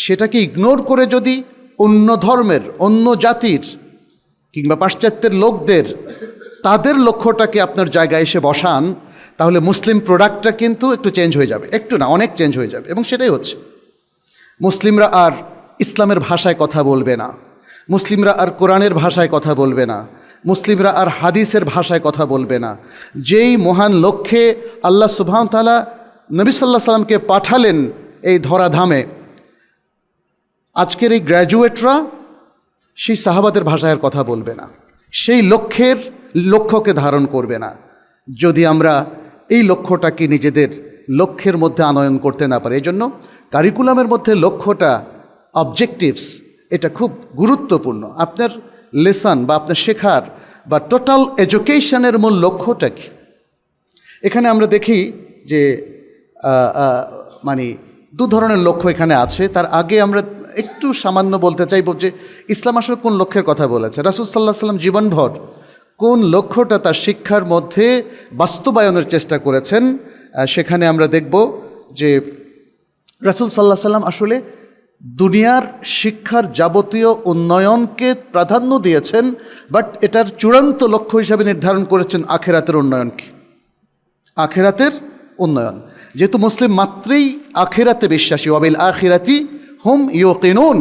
সেটাকে ইগনোর করে যদি অন্য ধর্মের, অন্য জাতির কিংবা পাশ্চাত্যের লোকদের তাদের লক্ষ্যটাকে আপনার জায়গায় এসে বসান, তাহলে মুসলিম প্রোডাক্টটা কিন্তু একটু চেঞ্জ হয়ে যাবে, একটু না অনেক চেঞ্জ হয়ে যাবে। এবং সেটাই হচ্ছে, মুসলিমরা আর ইসলামের ভাষায় কথা বলবে না, মুসলিমরা আর কোরআনের ভাষায় কথা বলবে না, মুসলিমরা আর হাদিসের ভাষায় কথা বলবে না। যেই মহান লক্ষ্যে আল্লাহ সুবহানাহু ওয়া তাআলা নবী সাল্লাল্লাহু আলাইহি সাল্লামকে পাঠালেন এই ধরাধামে, আজকের এই গ্র্যাজুয়েটরা সেই সাহাবাদের ভাষায় আর কথা বলবে না, সেই লক্ষ্যকে ধারণ করবে না, যদি আমরা এই লক্ষ্যটাকে নিজেদের লক্ষ্যের মধ্যে আনয়ন করতে না পারি। এই জন্য কারিকুলামের মধ্যে লক্ষ্যটা, অবজেক্টিভস, এটা খুব গুরুত্বপূর্ণ। আপনার লেসন বা আপনার শেখার বা টোটাল এডুকেশনের মূল লক্ষ্যটা কি? এখানে আমরা দেখি যে দু ধরনের লক্ষ্য এখানে আছে। তার আগে আমরা একটু সামান্য বলতে চাইব যে ইসলাম আসলে কোন লক্ষ্যের কথা বলেছে। রাসূল সাল্লাল্লাহু আলাইহি সাল্লাম জীবনভর কোন লক্ষ্যটা তার শিক্ষার মধ্যে বাস্তবায়নের চেষ্টা করেছেন, সেখানে আমরা দেখব যে রাসূল সাল্লাল্লাহু আলাইহি সাল্লাম আসলে দুনিয়ার শিক্ষার যাবতীয় উন্নয়নকে প্রাধান্য দিয়েছেন, বাট এটার চূড়ান্ত লক্ষ্য হিসাবে নির্ধারণ করেছেন আখিরাতের উন্নয়নকে, আখিরাতের উন্নয়ন। যেহেতু মুসলিম মাত্রেই আখিরাতে বিশ্বাসী, ওয়াবিল আখিরাতি হুম ইউকিনুন,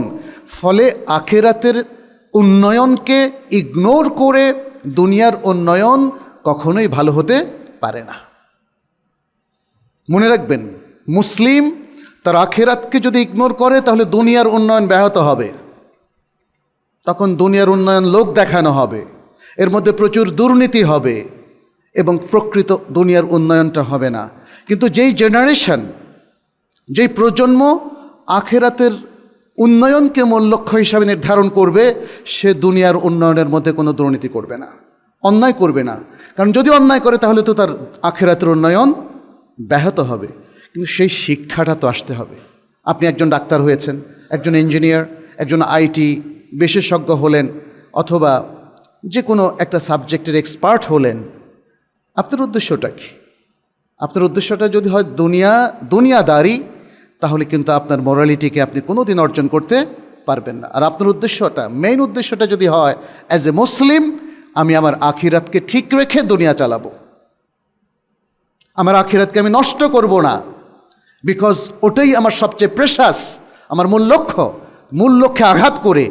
ফলে আখিরাতের উন্নয়নকে ইগনোর করে দুনিয়ার উন্নয়ন কখনোই ভালো হতে পারে না। মনে রাখবেন, মুসলিম তার আখিরাতকে যদি ইগনোর করে তাহলে দুনিয়ার উন্নয়ন ব্যাহত হবে, তখন দুনিয়ার উন্নয়ন লোক দেখানো হবে, এর মধ্যে প্রচুর দুর্নীতি হবে এবং প্রকৃত দুনিয়ার উন্নয়নটা হবে না। কিন্তু যেই জেনারেশন, যেই প্রজন্ম আখিরাতের উন্নয়নকে মূল লক্ষ্য হিসাবে নির্ধারণ করবে, সে দুনিয়ার উন্নয়নের মধ্যে কোনো দুর্নীতি করবে না, অন্যায় করবে না। কারণ যদি অন্যায় করে তাহলে তো তার আখিরাতের উন্নয়ন ব্যাহত হবে। কিন্তু সেই শিক্ষাটা তো আসতে হবে। আপনি একজন ডাক্তার হয়েছেন, একজন ইঞ্জিনিয়ার, একজন আইটি বিশেষজ্ঞ হলেন, অথবা যে কোনো একটা সাবজেক্টের এক্সপার্ট হলেন, আপনার উদ্দেশ্যটা কি? আপনার উদ্দেশ্যটা যদি হয় দুনিয়াদারি, তাহলে কিন্তু আপনার মোরালিটিকে আপনি কোনো দিন অর্জন করতে পারবেন না। আর আপনার উদ্দেশ্যটা, মেইন উদ্দেশ্যটা যদি হয় অ্যাজ এ মুসলিম, আমি আমার আখিরাতকে ঠিক রেখে দুনিয়া চালাবো, আমার আখিরাতকে আমি নষ্ট করব না, বিকজ ওটাই আমার সবচেয়ে প্রেশাস, আমার মূল লক্ষ্যে আঘাত করে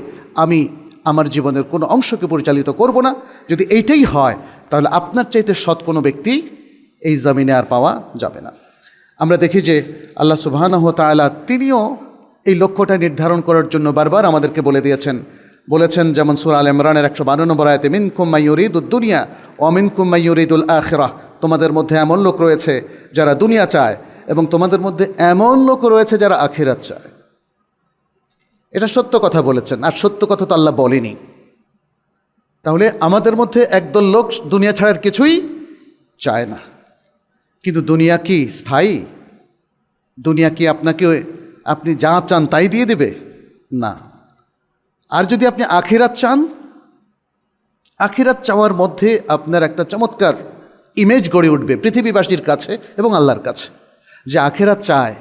আমি আমার জীবনের কোনো অংশকে পরিচালিত করব না। যদি এইটাই হয়, তাহলে আপনার চাইতে সৎ কোনো ব্যক্তি এই জমিনে আর পাওয়া যাবে না। আমরা দেখি যে আল্লাহ সুবহানাহু ওয়া তাআলা তিনিও এই লক্ষ্যটা নির্ধারণ করার জন্য বারবার আমাদেরকে বলেছেন, যেমন সূরা আল ইমরানের 152 নম্বর আয়াতে, মিনকুম মান ইউরিদুদ দুনিয়া ওয়া মিনকুম মান ইউরিদুল আখিরাহ, তোমাদের মধ্যে এমন লোক রয়েছে যারা দুনিয়া চায় এবং তোমাদের মধ্যে এমন লোক রয়েছে যারা আখিরাত চায়। এটা সত্য কথা বলেছেন, আর সত্য কথা তো আল্লাহ বলেনি। তাহলে আমাদের মধ্যে একদল লোক দুনিয়া ছাড়ার কিছুই চায় না। কিন্তু দুনিয়া কি স্থায়ী? দুনিয়া কি আপনি যা চান তাই দিয়ে দেবে? না। আর যদি আপনি আখিরাত চান, আখিরাত চাওয়ার মধ্যে আপনার একটা চমৎকার ইমেজ গড়ে উঠবে পৃথিবীবাসীর কাছে এবং আল্লাহর কাছে, যে আখিরাত চায়,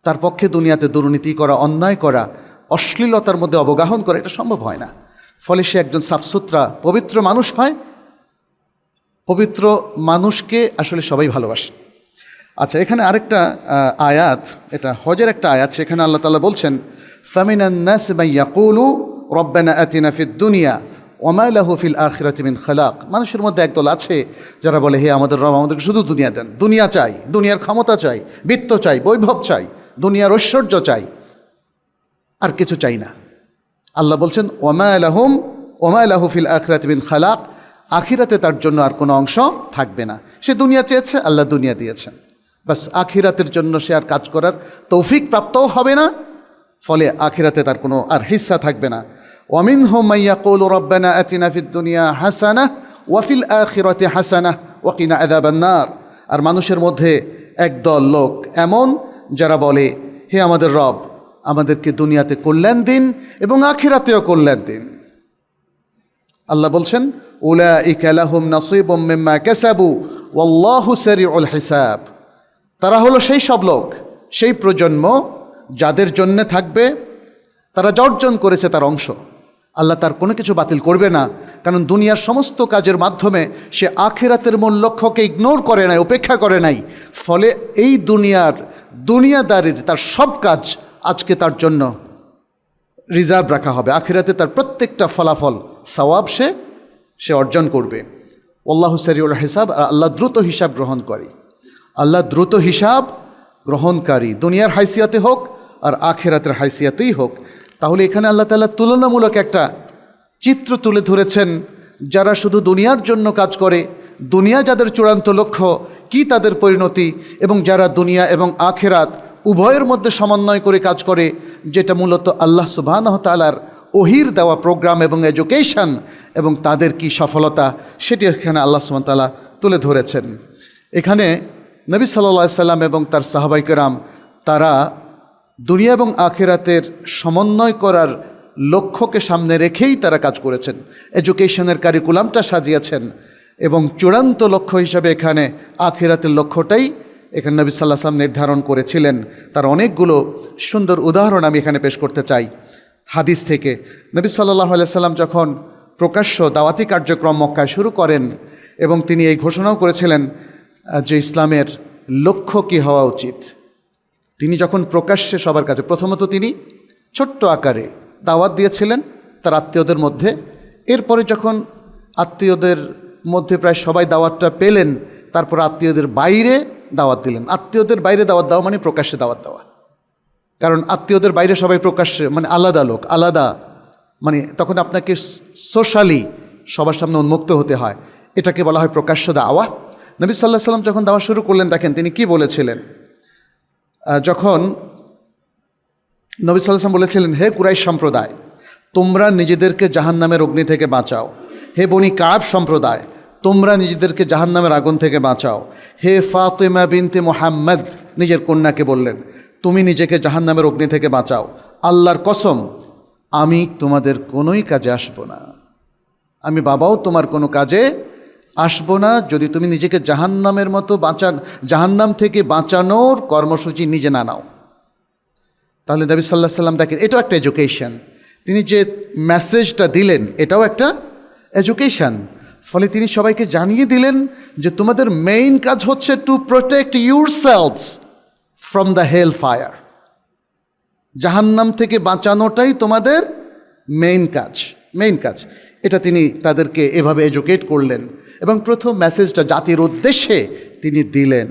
তার পক্ষে দুনিয়াতে দুর্নীতি করা, অন্যায় করা, অশ্লীলতার মধ্যে অবগাহন করা এটা সম্ভব হয় না। ফলে সে একজন সাফসুতরা পবিত্র মানুষ হয়। পবিত্র মানুষকে আসলে সবাই ভালোবাসে। আচ্ছা, এখানে আরেকটা আয়াত, এটা হজের একটা আয়াত, সেখানে আল্লাহ তাআলা বলছেন, ফামিনান নাস মান ইয়াকুলু রব্বানা আতিনা ফিদ দুনিয়া ওয়া মা লাহু ফিল আখিরাতি মিন খালাক। মানুষের মধ্যে একদল আছে যারা বলে, হে আমাদের রব, আমাদেরকে শুধু দুনিয়া দেন, দুনিয়া চাই, দুনিয়ার ক্ষমতা চাই, বিত্ত চাই, বৈভব চাই, দুনিয়ার ঐশ্বর্য চাই, আর কিছু চাই না। আল্লাহ বলছেন, ওয়া মা লাহু ফিল আখিরাতি মিন খালাক, আখিরাতে তার জন্য আর কোনো অংশ থাকবে না। সে দুনিয়া চেয়েছে, আল্লাহ দুনিয়া দিয়েছেন, বাস আখিরাতের জন্য সে আর কাজ করার তৌফিক প্রাপ্তও হবে না, ফলে আখিরাতে তার কোনো আর হিস্সা থাকবে না। ওয়ামিনহুম মান ইয়াকুলু রব্বানা আতিনা ফিদ দুনিয়া হাসানাহ ওয়া ফিল আখিরাতি হাসানাহ ওয়া কিনা আযাবান নার। আর মানুষের মধ্যে একদল লোক এমন যারা বলে, হে আমাদের রব, আমাদেরকে দুনিয়াতে কল্যাণ দিন এবং আখিরাতেও কল্যাণ দিন। আল্লাহ বলছেন উলাইকা লাহুম নাসীবুম মিম্মা কাসাবু ওয়াল্লাহু সারিউল হিসাব। তারা হলো সেই সব লোক, সেই প্রজন্ম যাদের জন্যে থাকবে তারা যা অর্জন করেছে তার অংশ। আল্লাহ তার কোনো কিছু বাতিল করবে না, কারণ দুনিয়ার সমস্ত কাজের মাধ্যমে সে আখিরাতের মূল লক্ষ্যকে ইগনোর করে নাই, উপেক্ষা করে নাই। ফলে এই দুনিয়াদারির তার সব কাজ আজকে তার জন্য রিজার্ভ রাখা হবে। আখিরাতে তার প্রত্যেকটা ফলাফল সওয়াব সে অর্জন করবে। আল্লাহু সারিউল হিসাব, আর আল্লাহ দ্রুত হিসাব গ্রহণ করে। আল্লাহ দ্রুত হিসাব গ্রহণকারী, দুনিয়ার হাইসিয়াতে হোক আর আখিরাতের হাইসিয়াতেই হোক। তাহলে এখানে আল্লাহ তাআলা তুলনামূলক একটা চিত্র তুলে ধরেছেন। যারা শুধু দুনিয়ার জন্য কাজ করে, দুনিয়া যাদের চূড়ান্ত লক্ষ্য, কি তাদের পরিণতি, এবং যারা দুনিয়া এবং আখিরাত উভয়ের মধ্যে সমন্বয় করে কাজ করে, যেটা মূলত আল্লাহ সুবহানাহু ওয়া তাআলার ওহির দেওয়া প্রোগ্রাম এবং এডুকেশন, এবং তাদের কি সফলতা সেটি এখানে আল্লাহ সুবহানাহু ওয়া তাআলা তুলে ধরেছেন। এখানে নবী সাল্লাল্লাহু আলাইহি সাল্লাম এবং তার সাহাবায়ে কেরাম তারা দুনিয়া এবং আখিরাতের সমন্বয় করার লক্ষ্যকে সামনে রেখেই তারা কাজ করেছেন, এডুকেশনের কারিকুলামটা সাজিয়েছেন, এবং চূড়ান্ত লক্ষ্য হিসাবে এখানে আখিরাতের লক্ষ্যটাই এখানে নবী সাল্লাল্লাহু আলাইহি ওয়াসাল্লাম নির্ধারণ করেছিলেন। তার অনেকগুলো সুন্দর উদাহরণ আমি এখানে পেশ করতে চাই হাদিস থেকে। নবী সাল্লাল্লাহু আলাইহি ওয়াসাল্লাম যখন প্রকাশ্য দাওয়াতি কার্যক্রম মক্কায় শুরু করেন, এবং তিনি এই ঘোষণাও করেছিলেন যে ইসলামের লক্ষ্য কী হওয়া উচিত। তিনি যখন প্রকাশ্যে সবার কাছে, প্রথমত তিনি ছোট্ট আকারে দাওয়াত দিয়েছিলেন তার আত্মীয়দের মধ্যে। এরপরে যখন আত্মীয়দের মধ্যে প্রায় সবাই দাওয়াতটা পেলেন, তারপর আত্মীয়দের বাইরে দাওয়াত দিলেন। আত্মীয়দের বাইরে দাওয়াত দেওয়া মানে প্রকাশ্যে দাওয়াত দেওয়া, কারণ আত্মীয়দের বাইরে সবাই প্রকাশ্যে মানে আলাদা লোক, আলাদা, মানে তখন আপনাকে সোশ্যালি সবার সামনে উন্মুক্ত হতে হয়, এটাকে বলা হয় প্রকাশ্য দাওয়া। নবী সাল্লাল্লাহু আলাইহি ওয়াসাল্লাম যখন দাওয়া শুরু করলেন, দেখেন তিনি কি বলেছিলেন। যখন নবী সাল্লাল্লাহু আলাইহি ওয়াসাল্লাম বলেছিলেন, হে কুরাইশ সম্প্রদায়, তোমরা নিজেদেরকে জাহান্নামের অগ্নি থেকে বাঁচাও। হে বনি কাব সম্প্রদায়, তোমরা নিজেদেরকে জাহান্নামের আগুন থেকে বাঁচাও। হে ফাতিমা বিনতে মুহাম্মদ, নিজের কন্যাকে বললেন, তুমি নিজেকে জাহান্নামের অগ্নি থেকে বাঁচাও। আল্লাহর কসম, আমি তোমাদের কোনোই কাজে আসবো না, আমি বাবাও তোমার কোনো কাজে আসবো না যদি তুমি নিজেকে জাহান্নামের মতো জাহান্নাম থেকে বাঁচানোর কর্মসূচি নিজে না নাও। তাহলে নবী সাল্লাল্লাহু আলাইহি ওয়াসাল্লাম দেখেন, এটাও একটা এডুকেশন। তিনি যে মেসেজটা দিলেন এটাও একটা এডুকেশন। ফলে তিনি সবাইকে জানিয়ে দিলেন যে তোমাদের মেইন কাজ হচ্ছে to protect yourselves from the hell fire. জাহান্নাম থেকে বাঁচানোটাই তোমাদের মেইন কাজ। এটা তিনি তাদেরকে এভাবে এডুকেট করলেন, এবং প্রথম মেসেজটা জাতির উদ্দেশ্যে তিনি দিলেন।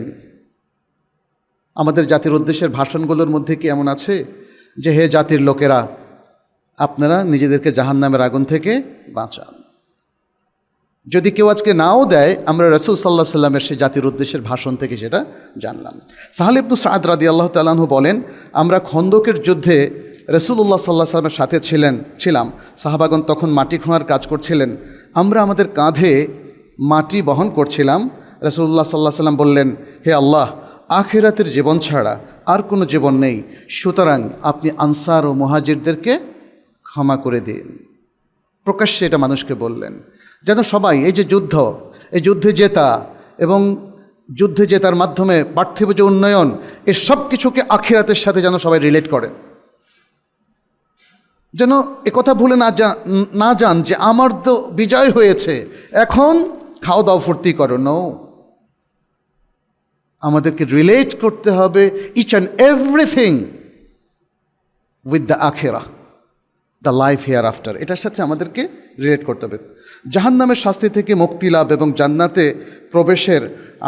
আমাদের জাতির উদ্দেশ্যের ভাষণগুলোর মধ্যে কি এমন আছে যে হে জাতির লোকেরা, আপনারা নিজেদেরকে জাহান্নামের আগুন থেকে বাঁচান? যদি কেউ আজকে নাও দেয়, আমরা রাসূল সাল্লাল্লাহু আলাইহি ওয়াসাল্লামের সেই জাতির উদ্দেশ্যের ভাষণ থেকে সেটা জানলাম। সাহাল ইবনে সাদ রাদিয়াল্লাহু তাআলা আনহু বলেন, আমরা খন্দকের যুদ্ধে রাসূলুল্লাহ সাল্লাল্লাহু আলাইহি ওয়াসাল্লামের সাথে ছিলাম। সাহাবাগণ তখন মাটি খোঁড়ার কাজ করছিলেন। আমরা আমাদের কাঁধে মাটি বহন করছিলাম। রাসূলুল্লাহ সাল্লাল্লাহু আলাইহি ওয়াসাল্লাম বললেন, হে আল্লাহ, আখিরাতের জীবন ছাড়া আর কোনো জীবন নেই, সুতরাং আপনি আনসার ও মুহাজিরদেরকে ক্ষমা করে দিন। প্রকাশ্যে এটা মানুষকে বললেন, যেন সবাই এই যুদ্ধে জেতা এবং যুদ্ধে জেতার মাধ্যমে পার্থিব যে উন্নয়ন, এর সব কিছুকে আখিরাতের সাথে যেন সবাই রিলেট করেন, যেন একথা ভুলে না যান যে আমার তো বিজয় হয়েছে, এখন খাও দাও ফুর্তি করো। নো, আমাদেরকে রিলেট করতে হবে each and everything with the আখিরাহ, দ্য লাইফ হিয়ার আফটার। এটার সাথে আমাদেরকে রিলেট করতে হবে। জাহান্নামের শাস্তি থেকে মুক্তি লাভ এবং জান্নাতে প্রবেশের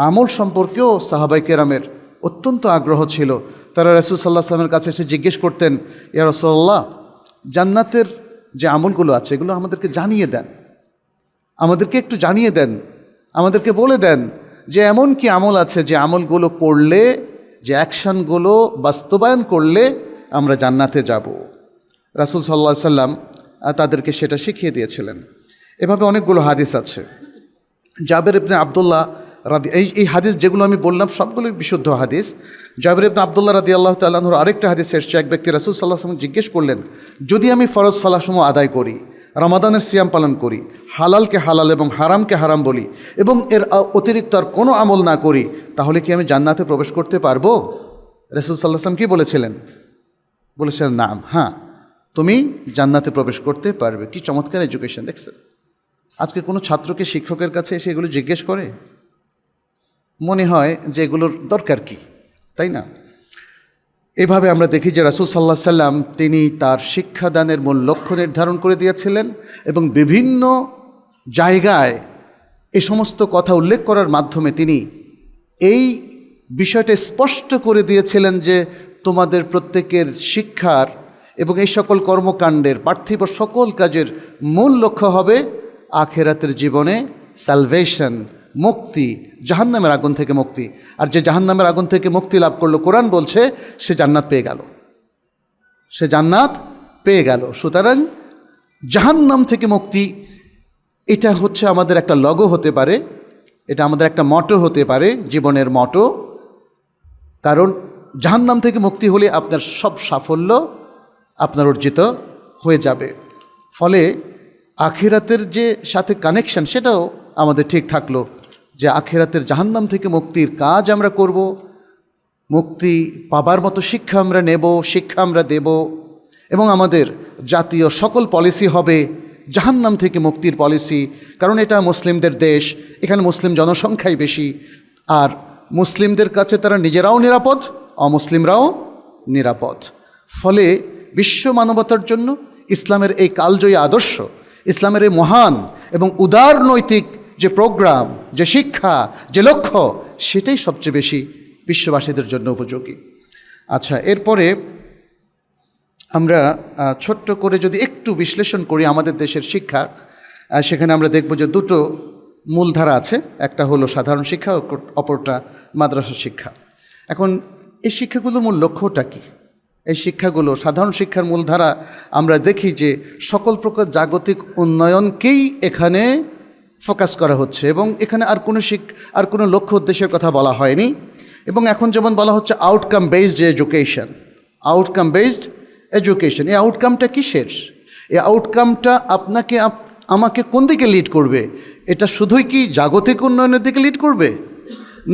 আমল সম্পর্কেও সাহাবায়ে কেরামের অত্যন্ত আগ্রহ ছিল। তারা রাসূল সাল্লাল্লাহু আলাইহি ওয়াসাল্লামের কাছে এসে জিজ্ঞেস করতেন, ইয়া রাসূলুল্লাহ, জান্নাতের যে আমলগুলো আছে এগুলো আমাদেরকে জানিয়ে দেন, আমাদেরকে একটু জানিয়ে দেন, আমাদেরকে বলে দেন যে এমন কি আমল আছে যে আমলগুলো করলে, যে অ্যাকশনগুলো বাস্তবায়ন করলে আমরা জান্নাতে যাব। রাসূল সাল্লাল্লাহু আলাইহি ওয়াসাল্লাম তাদেরকে সেটা শিখিয়ে দিয়েছিলেন। এভাবে অনেকগুলো হাদিস আছে। জাবের ইবনে আব্দুল্লাহ এই হাদিস যেগুলো আমি বললাম সবগুলোই বিশুদ্ধ হাদিস। জাবের ইবনে আব্দুল্লাহ রাদিয়াল্লাহু তাআলা আনহুর আরেকটা হাদিস এসেছে, এক ব্যক্তি রাসূল সাল্লাল্লাহু আলাইহি ওয়াসাল্লাম জিজ্ঞেস করলেন, যদি আমি ফরজ সালাতসমূহ আদায় করি রমাদানের সিয়াম পালন করি, হালালকে হালাল এবং হারামকে হারাম বলি এবং এর অতিরিক্ত আর কোনো আমল না করি, তাহলে কি আমি জান্নাতে প্রবেশ করতে পারবো? রাসূল সাল্লাল্লাহু আলাইহি ওয়াসাল্লাম কি বলেছিলেন? বলেছিলেন নাম, হ্যাঁ, তুমি জান্নাতে প্রবেশ করতে পারবে। কি চমৎকার এডুকেশন দেখছেন। আজকে কোনো ছাত্রকে শিক্ষকের কাছে এসে এগুলো জিজ্ঞেস করে? মনে হয় যে এগুলোর দরকার কি, তাই না? এভাবে আমরা দেখি যে রাসূল সাল্লাল্লাহু আলাইহি সাল্লাম তিনি তার শিক্ষাদানের মূল লক্ষ্য নির্ধারণ করে দিয়েছিলেন এবং বিভিন্ন জায়গায় এই সমস্ত কথা উল্লেখ করার মাধ্যমে তিনি এই বিষয়টা স্পষ্ট করে দিয়েছিলেন যে তোমাদের প্রত্যেকের শিক্ষার এবং এই সকল কর্মকাণ্ডের পার্থিব সকল কাজের মূল লক্ষ্য হবে আখিরাতের জীবনে সালভেশন, মুক্তি, জাহান্নামের আগুন থেকে মুক্তি। আর যে জাহান্নামের আগুন থেকে মুক্তি লাভ করলো, কোরআন বলছে সে জান্নাত পেয়ে গেল, সে জান্নাত পেয়ে গেল। সুতরাং জাহান্নাম থেকে মুক্তি, এটা হচ্ছে আমাদের একটা লগো হতে পারে, এটা আমাদের একটা মটো হতে পারে, জীবনের মটো। কারণ জাহান্নাম থেকে মুক্তি হলে আপনার সব সাফল্য আপনার অর্জিত হয়ে যাবে। ফলে আখিরাতের যে সাথে কানেকশন, সেটাও আমাদের ঠিক থাকলো যে আখিরাতের জাহান্নাম থেকে মুক্তির কাজ আমরা করব, মুক্তি পাবার মতো শিক্ষা আমরা নেব, শিক্ষা আমরা দেব এবং আমাদের জাতীয় সকল পলিসি হবে জাহান্নাম থেকে মুক্তির পলিসি। কারণ এটা মুসলিমদের দেশ, এখানে মুসলিম জনসংখ্যাই বেশি, আর মুসলিমদের কাছে তারা নিজেরাও নিরাপদ, অমুসলিমরাও নিরাপদ। ফলে বিশ্ব মানবতার জন্য ইসলামের এই কালজয়ী আদর্শ, ইসলামের এই মহান এবং উদার নৈতিক যে প্রোগ্রাম, যে শিক্ষা, যে লক্ষ্য, সেটাই সবচেয়ে বেশি বিশ্ববাসীদের জন্য উপযোগী। আচ্ছা, এরপরে আমরা ছোট্ট করে যদি একটু বিশ্লেষণ করি আমাদের দেশের শিক্ষা, সেখানে আমরা দেখব যে দুটো মূলধারা আছে, একটা হলো সাধারণ শিক্ষা, অপরটা মাদ্রাসা শিক্ষা। এখন এই শিক্ষাগুলোর মূল লক্ষ্যটা কী? এই শিক্ষাগুলো, সাধারণ শিক্ষার মূলধারা আমরা দেখি যে সকল প্রকার জাগতিক উন্নয়নকেই এখানে ফোকাস করা হচ্ছে এবং এখানে আর কোনো লক্ষ্য উদ্দেশ্যের কথা বলা হয়নি। এবং এখন যেমন বলা হচ্ছে outcome based education, outcome based education. এই আউটকামটা কিসের? এই আউটকামটা আপনাকে আমাকে কোন দিকে লিড করবে? এটা শুধুই কি জাগতিক উন্নয়নের দিকে লিড করবে,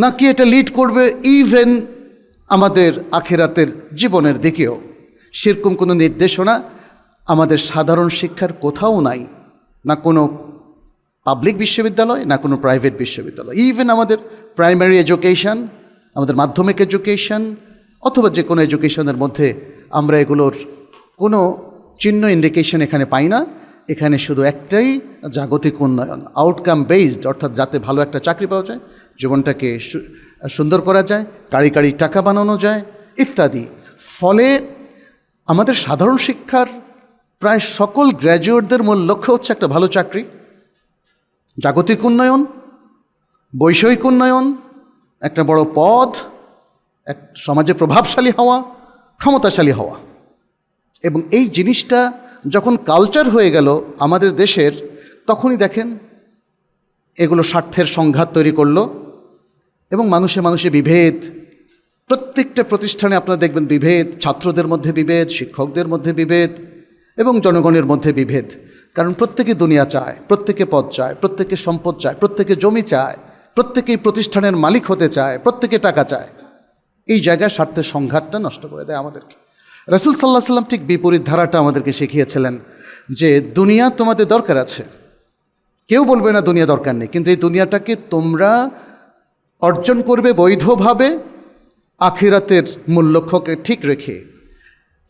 নাকি এটা লিড করবে ইভেন আমাদের আখিরাতের জীবনের দিকেও? সেরকম কোনো নির্দেশনা আমাদের সাধারণ শিক্ষার কোথাও নাই, না কোনো পাবলিক বিশ্ববিদ্যালয়, না কোনো প্রাইভেট বিশ্ববিদ্যালয়। ইভেন আমাদের প্রাইমারি এডুকেশন, আমাদের মাধ্যমিক এডুকেশন অথবা যে কোনো এডুকেশনের মধ্যে আমরা এগুলোর কোনো চিহ্ন ইন্ডিকেশন এখানে পাই না। এখানে শুধু একটাই, জাগতিক উন্নয়ন, আউটকাম বেসড, অর্থাৎ যাতে ভালো একটা চাকরি পাওয়া যায়, জীবনটাকে সুন্দর করা যায়, কাড়ি কাড়ি টাকা বানানো যায় ইত্যাদি। ফলে আমাদের সাধারণ শিক্ষার প্রায় সকল গ্র্যাজুয়েটদের মূল লক্ষ্য হচ্ছে একটা ভালো চাকরি, জাগতিক উন্নয়ন, বৈষয়িক উন্নয়ন, একটা বড় পদ, এক সমাজে প্রভাবশালী হওয়া, ক্ষমতাশালী হওয়া। এবং এই জিনিসটা যখন কালচার হয়ে গেল আমাদের দেশের, তখনই দেখেন এগুলো স্বার্থের সংঘাত তৈরি করলো এবং মানুষে মানুষে বিভেদ। প্রত্যেকটা প্রতিষ্ঠানে আপনারা দেখবেন বিভেদ, ছাত্রদের মধ্যে বিভেদ, শিক্ষকদের মধ্যে বিভেদ এবং জনগণের মধ্যে বিভেদ। কারণ প্রত্যেকে দুনিয়া চায়, প্রত্যেকে পদ চায়, প্রত্যেকে সম্পদ চায়, প্রত্যেকে জমি চায়, প্রত্যেকেই প্রতিষ্ঠানের মালিক হতে চায়, প্রত্যেকে টাকা চায়। এই জায়গায় স্বার্থের সংঘাতটা নষ্ট করে দেয় আমাদেরকে। রাসূল সাল্লাল্লাহু আলাইহি ওয়াসাল্লাম ঠিক বিপরীত ধারাটা আমাদেরকে শিখিয়েছিলেন যে দুনিয়া তোমাদের দরকার আছে, কেউ বলবে না দুনিয়া দরকার নেই, কিন্তু এই দুনিয়াটাকে তোমরা অর্জন করবে বৈধভাবে, আখিরাতের মূল লক্ষ্যকে ঠিক রেখে।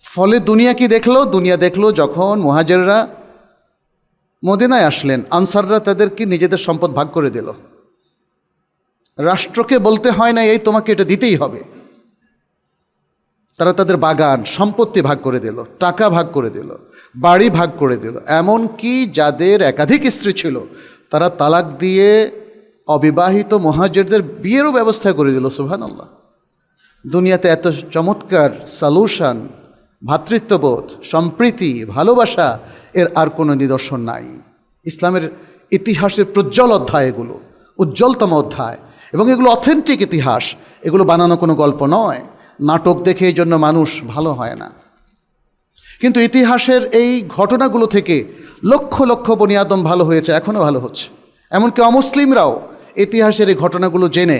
ফলে দুনিয়া কি দেখলো? দুনিয়া দেখলো যখন মুহাজিররা মদিনায় আসলেন, আনসাররা তাদেরকে নিজেদের সম্পদ ভাগ করে দিল। রাষ্ট্রকে বলতে হয় না এই তোমাকে এটা দিতেই হবে, তারা তাদের বাগান, সম্পত্তি ভাগ করে দিল, টাকা ভাগ করে দিল, বাড়ি ভাগ করে দিল। এমনকি যাদের একাধিক স্ত্রী ছিল তারা তালাক দিয়ে অবিবাহিত মুহাজিরদের বিয়েরও ব্যবস্থা করে দিল। সুবহানাল্লাহ। দুনিয়াতে এত চমৎকার সলিউশন, ভ্রাতৃত্ববোধ, সম্প্রীতি, ভালোবাসা, এর আর কোনো নিদর্শন নাই। ইসলামের ইতিহাসের প্রজ্জ্বল অধ্যায় এগুলো, উজ্জ্বলতম অধ্যায়, এবং এগুলো অথেন্টিক ইতিহাস, এগুলো বানানো কোনো গল্প নয়। নাটক দেখে এই জন্য মানুষ ভালো হয় না। কিন্তু ইতিহাসের এই ঘটনাগুলো থেকে লক্ষ লক্ষ বনি আদম ভালো হয়েছে, এখনও ভালো হচ্ছে। এমনকি অমুসলিমরাও ইতিহাসের এই ঘটনাগুলো জেনে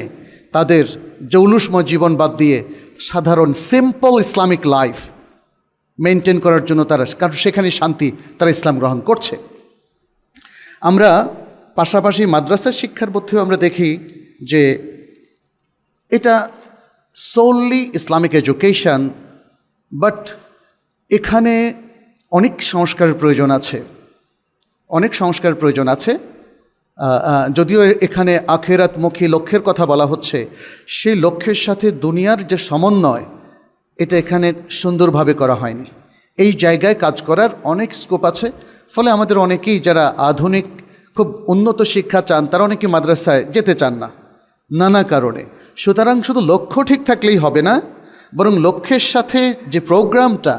তাদের জৌলুসময় জীবন বাদ দিয়ে সাধারণ সিম্পল ইসলামিক লাইফ মেনটেন করার জন্য তারা, কারণ সেখানে শান্তি, তারা ইসলাম গ্রহণ করছে। আমরা পাশাপাশি মাদ্রাসার শিক্ষার মধ্যেও আমরা দেখি যে এটা সোললি ইসলামিক এডুকেশন, বাট এখানে অনেক সংস্কারের প্রয়োজন আছে, অনেক সংস্কারের প্রয়োজন আছে। যদিও এখানে আখেরাতমুখী লক্ষ্যের কথা বলা হচ্ছে, সেই লক্ষ্যের সাথে দুনিয়ার যে সমন্বয়, এটা এখানে সুন্দরভাবে করা হয়নি। এই জায়গায় কাজ করার অনেক স্কোপ আছে। ফলে আমাদের অনেকেই যারা আধুনিক খুব উন্নত শিক্ষা চান, তারা অনেকে মাদ্রাসায় যেতে চান না নানা কারণে। সুতরাং শুধু লক্ষ্য ঠিক থাকলেই হবে না, বরং লক্ষ্যের সাথে যে প্রোগ্রামটা,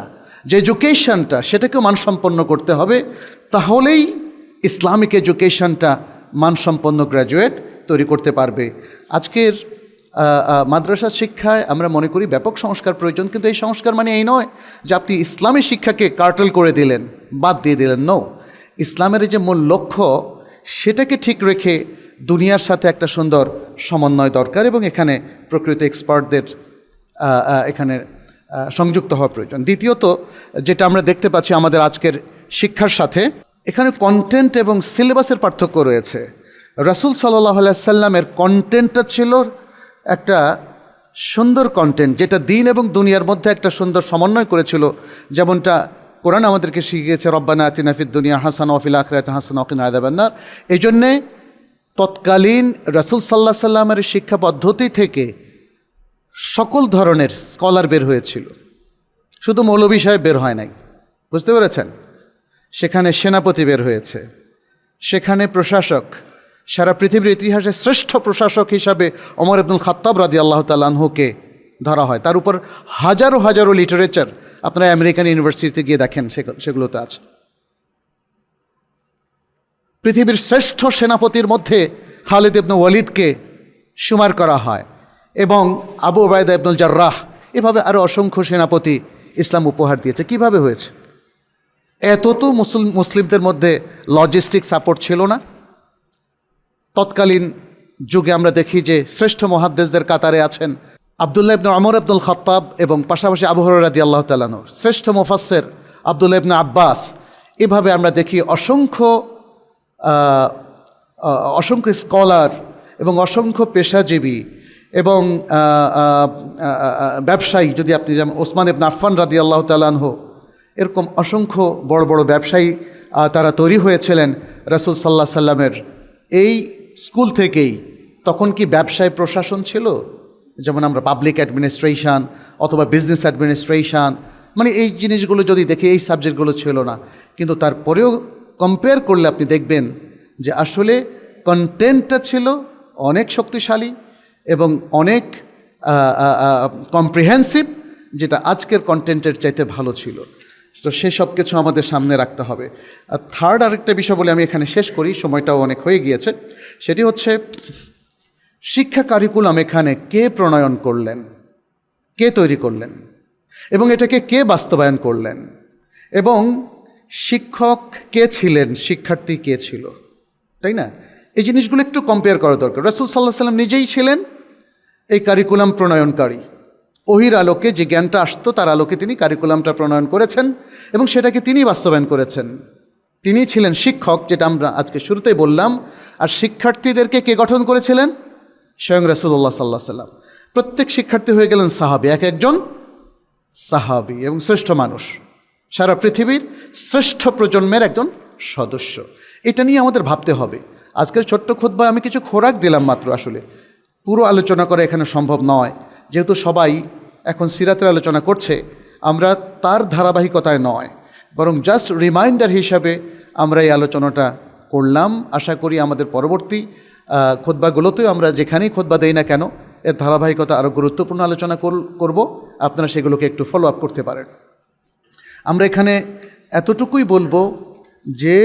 যে এডুকেশনটা, সেটাকেও মানসম্পন্ন করতে হবে। তাহলেই ইসলামিক এডুকেশনটা মানসম্পন্ন গ্র্যাজুয়েট তৈরি করতে পারবে। আজকের মাদ্রাসা শিক্ষায় আমরা মনে করি ব্যাপক সংস্কার প্রয়োজন, কিন্তু এই সংস্কার মানে এই নয় যে আপনি ইসলামী শিক্ষাকে কার্টেল করে দিলেন, বাদ দিয়ে দিলেন। নো, ইসলামের যে মূল লক্ষ্য, সেটাকে ঠিক রেখে দুনিয়ার সাথে একটা সুন্দর সমন্বয় দরকার, এবং এখানে প্রকৃত এক্সপার্টদের এখানে সংযুক্ত হওয়া প্রয়োজন। দ্বিতীয়ত, যেটা আমরা দেখতে পাচ্ছি আমাদের আজকের শিক্ষার সাথে, এখানে কন্টেন্ট এবং সিলেবাসের পার্থক্য রয়েছে। রাসূল সাল্লাল্লাহু আলাইহি সাল্লামের কন্টেন্টটা ছিল একটা সুন্দর কন্টেন্ট, যেটা দিন এবং দুনিয়ার মধ্যে একটা সুন্দর সমন্বয় করেছিল। যেমনটা কোরআন আমাদেরকে শিখিয়েছে, রব্বানা আতিনা ফিদ দুনিয়া হাসানা ওয়া ফিল আখিরাতি হাসানা ওয়া কিনা আযাবান্নার। এই জন্যে তৎকালীন রাসূল সাল্লাল্লাহু আলাইহি সাল্লামের শিক্ষা পদ্ধতি থেকে সকল ধরনের স্কলার বের হয়েছিল, শুধু মৌলভী সাহেব বের হয় নাই, বুঝতে পেরেছেন? সেখানে সেনাপতি বের হয়েছে, সেখানে প্রশাসক, সারা পৃথিবীর ইতিহাসে শ্রেষ্ঠ প্রশাসক হিসাবে ওমর ইবনুল খাত্তাব রাদিয়াল্লাহু তাআলা আনহুকে ধরা হয়। তার উপর হাজারো হাজারো লিটারেচার আপনারা আমেরিকান ইউনিভার্সিটিতে গিয়ে দেখেন, সেগুলোতে আছে। পৃথিবীর শ্রেষ্ঠ সেনাপতির মধ্যে খালিদ ইবনে ওয়ালিদকে শুমার করা হয়, এবং আবু উবায়দা ইবনুল জাররাহ, এভাবে আরও অসংখ্য সেনাপতি ইসলাম উপহার দিয়েছে। কিভাবে হয়েছে? এত তো মুসলিমদের মধ্যে লজিস্টিক সাপোর্ট ছিল না। তৎকালীন যুগে আমরা দেখি যে শ্রেষ্ঠ মুহাদ্দিসদের কাতারে আছেন আব্দুল্লাহ ইবনে ওমর ইবনুল খাত্তাব, এবং পাশাপাশি আবু হুরায়রা রাদিয়াল্লাহু তাআলা আনহু, শ্রেষ্ঠ মুফাসসির আব্দুল্লাহ ইবনে আব্বাস। এভাবে আমরা দেখি অসংখ্য স্কলার এবং অসংখ্য পেশাজীবী এবং ব্যবসায়ী, যদি আপনি যেমন ওসমান ইবনে আফফান রাদিয়াল্লাহু তাআলা আনহু, এরকম অসংখ্য বড় বড় ব্যবসায়ী তারা তৈরি হয়েছিলেন রাসূল সাল্লাল্লাহু আলাইহি সাল্লামের এই স্কুল থেকেই। তখন কি ব্যবসায় প্রশাসন ছিল? যেমন আমরা পাবলিক অ্যাডমিনিস্ট্রেশন অথবা বিজনেস অ্যাডমিনিস্ট্রেশন, মানে এই জিনিসগুলো যদি দেখি, এই সাবজেক্টগুলো ছিল না। কিন্তু তারপরেও কম্পেয়ার করলে আপনি দেখবেন যে আসলে কন্টেন্টটা ছিল অনেক শক্তিশালী এবং অনেক কম্প্রিহেন্সিভ, যেটা আজকের কন্টেন্টের চাইতে ভালো ছিল। তো সেসব কিছু আমাদের সামনে রাখতে হবে। আর থার্ড আরেকটা বিষয় বলে আমি এখানে শেষ করি, সময়টাও অনেক হয়ে গিয়েছে। সেটি হচ্ছে শিক্ষা কারিকুলাম এখানে কে প্রণয়ন করলেন, কে তৈরি করলেন, এবং এটাকে কে বাস্তবায়ন করলেন, এবং শিক্ষক কে ছিলেন, শিক্ষার্থী কে ছিল, তাই না? এই জিনিসগুলো একটু কম্পেয়ার করা দরকার। রাসূল সাল্লাল্লাহু আলাইহি সাল্লাম নিজেই ছিলেন এই কারিকুলাম প্রণয়নকারী। ওহির আলোকে যে জ্ঞানটা আসতো, তার আলোকে তিনি কারিকুলামটা প্রণয়ন করেছেন এবং সেটাকে তিনি বাস্তবায়ন করেছেন। তিনি ছিলেন শিক্ষক, যেটা আমরা আজকে শুরুতেই বললাম। আর শিক্ষার্থীদেরকে কে গঠন করেছিলেন? স্বয়ং রাসূলুল্লাহ সাল্লাল্লাহু আলাইহি সাল্লাম। প্রত্যেক শিক্ষার্থী হয়ে গেলেন সাহাবী, এক একজন সাহাবী এবং শ্রেষ্ঠ মানুষ, সারা পৃথিবীর শ্রেষ্ঠ প্রজন্মের একজন সদস্য। এটা নিয়ে আমাদের ভাবতে হবে। আজকের ছোট্ট খুতবায় আমি কিছু খোরাক দিলাম মাত্র, আসলে পুরো আলোচনা করা এখানে সম্ভব নয়। যেহেতু সবাই এখন সিরাতের আলোচনা করছে, আমরা তার ধারাবাহিকতায় নয়, বরং জাস্ট রিমাইন্ডার হিসাবে আমরা এই আলোচনাটা করলাম। আশা করি আমাদের পরবর্তী খুতবাগুলোতেও আমরা যেখানেই খুতবা দেই না কেন, এর ধারাবাহিকতা আরও গুরুত্বপূর্ণ আলোচনা করব। আপনারা সেগুলোকে একটু ফলো আপ করতে পারেন। আমরা এখানে এতটুকুই বলবো যে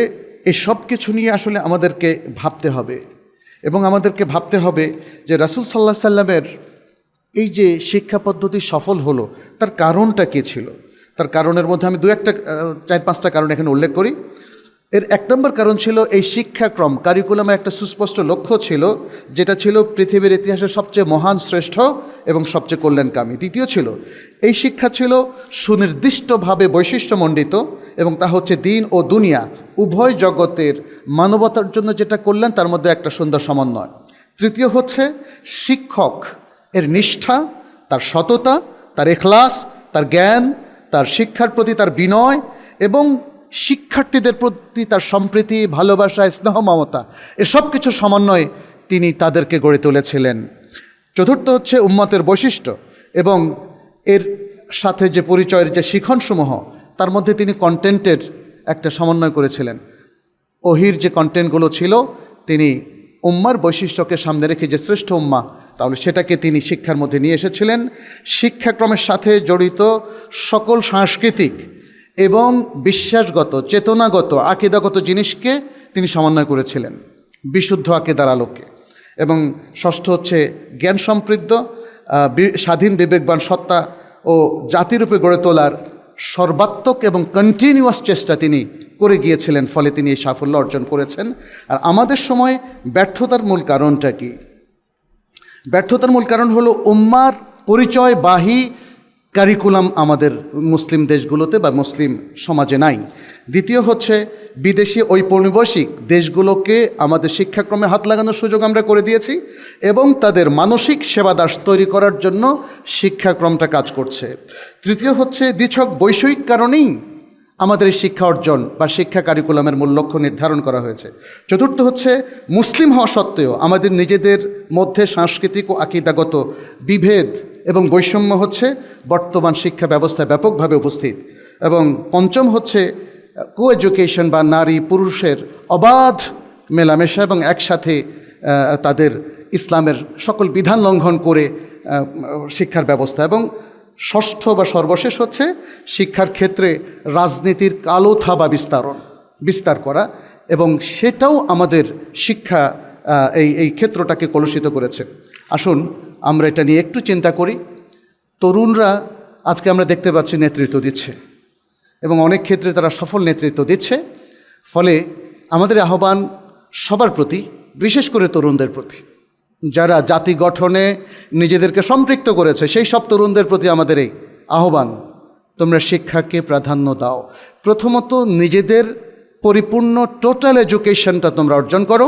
এসব কিছু নিয়ে আসলে আমাদেরকে ভাবতে হবে, এবং আমাদেরকে ভাবতে হবে যে রাসূল সাল্লাল্লাহু আলাইহি সাল্লামের এই যে শিক্ষা পদ্ধতি সফল হলো, তার কারণটা কী ছিল, তার কারণের মধ্যে আমি চার পাঁচটা কারণ এখানে উল্লেখ করি। এর এক নম্বর কারণ ছিল এই শিক্ষাক্রম, কারিকুলামের একটা সুস্পষ্ট লক্ষ্য ছিল, যেটা ছিল পৃথিবীর ইতিহাসের সবচেয়ে মহান, শ্রেষ্ঠ এবং সবচেয়ে কল্যাণকামী। দ্বিতীয় ছিল এই শিক্ষা ছিল সুনির্দিষ্টভাবে বৈশিষ্ট্যমণ্ডিত, এবং তা হচ্ছে দিন ও দুনিয়া উভয় জগতের মানবতার জন্য যেটা কল্যাণ, তার মধ্যে একটা সুন্দর সমন্বয়। তৃতীয় হচ্ছে শিক্ষক এর নিষ্ঠা, তার সততা, তার এখলাস, তার জ্ঞান, তার শিক্ষার প্রতি তার বিনয় এবং শিক্ষার্থীদের প্রতি তার সম্প্রীতি, ভালোবাসা, স্নেহ, মমতা, এসব কিছু সমন্বয়ে তিনি তাদেরকে গড়ে তুলেছিলেন। চতুর্থ হচ্ছে উম্মতের বৈশিষ্ট্য এবং এর সাথে যে পরিচয়ের যে শিখনসমূহ, তার মধ্যে তিনি কন্টেন্টের একটা সমন্বয় করেছিলেন। ওহির যে কন্টেন্টগুলো ছিল, তিনি উম্মার বৈশিষ্ট্যকে সামনে রেখে যে শ্রেষ্ঠ উম্মা, তাহলে সেটাকে তিনি শিক্ষার মধ্যে নিয়ে এসেছিলেন। শিক্ষাক্রমের সাথে জড়িত সকল সাংস্কৃতিক এবং বিশ্বাসগত, চেতনাগত, আকিদাগত জিনিসকে তিনি সমন্বয় করেছিলেন বিশুদ্ধ আকিদার আলোকে। এবং ষষ্ঠ হচ্ছে জ্ঞান সমৃদ্ধ, স্বাধীন, বিবেকবান সত্তা ও জাতিরূপে গড়ে তোলার সর্বাত্মক এবং কন্টিনিউয়াস চেষ্টা তিনি করে গিয়েছিলেন, ফলে তিনি এই সাফল্য অর্জন করেছেন। আর আমাদের সময় ব্যর্থতার মূল কারণটা কি? ব্যর্থতার মূল কারণ হলো উম্মার পরিচয়বাহী কারিকুলাম আমাদের মুসলিম দেশগুলোতে বা মুসলিম সমাজে নাই। দ্বিতীয় হচ্ছে বিদেশি ঔপনিবেশিক দেশগুলোকে আমাদের শিক্ষাক্রমে হাত লাগানোর সুযোগ আমরা করে দিয়েছি, এবং তাদের মানসিক সেবাদাস তৈরি করার জন্য শিক্ষাক্রমটা কাজ করছে। তৃতীয় হচ্ছে দ্বিছক বৈষয়িক কারণেই আমাদের এই শিক্ষা অর্জন বা শিক্ষা কারিকুলামের মূল লক্ষ্য নির্ধারণ করা হয়েছে। চতুর্থ হচ্ছে মুসলিম হওয়া সত্ত্বেও আমাদের নিজেদের মধ্যে সাংস্কৃতিক ও আকিদাগত বিভেদ এবং বৈষম্য হচ্ছে বর্তমান শিক্ষা ব্যবস্থায় ব্যাপকভাবে উপস্থিত। এবং পঞ্চম হচ্ছে কো এডুকেশন বা নারী পুরুষের অবাধ মেলামেশা এবং একসাথে তাদের ইসলামের সকল বিধান লঙ্ঘন করে শিক্ষার ব্যবস্থা। এবং ষষ্ঠ বা সর্বশেষ হচ্ছে শিক্ষার ক্ষেত্রে রাজনীতির কালো থাবা বিস্তার করা, এবং সেটাও আমাদের শিক্ষা এই ক্ষেত্রটাকে কলুষিত করেছে। আসুন আমরা এটা নিয়ে একটু চিন্তা করি। তরুণরা আজকে আমরা দেখতে পাচ্ছি নেতৃত্ব দিচ্ছে, এবং অনেক ক্ষেত্রে তারা সফল নেতৃত্ব দিচ্ছে। ফলে আমাদের আহ্বান সবার প্রতি, বিশেষ করে তরুণদের প্রতি, যারা জাতি গঠনে নিজেদেরকে সম্পৃক্ত করেছে, সেই সব তরুণদের প্রতি আমাদের এই আহ্বান, তোমরা শিক্ষাকে প্রাধান্য দাও। প্রথমত নিজেদের পরিপূর্ণ টোটাল এডুকেশনটা তোমরা অর্জন করো,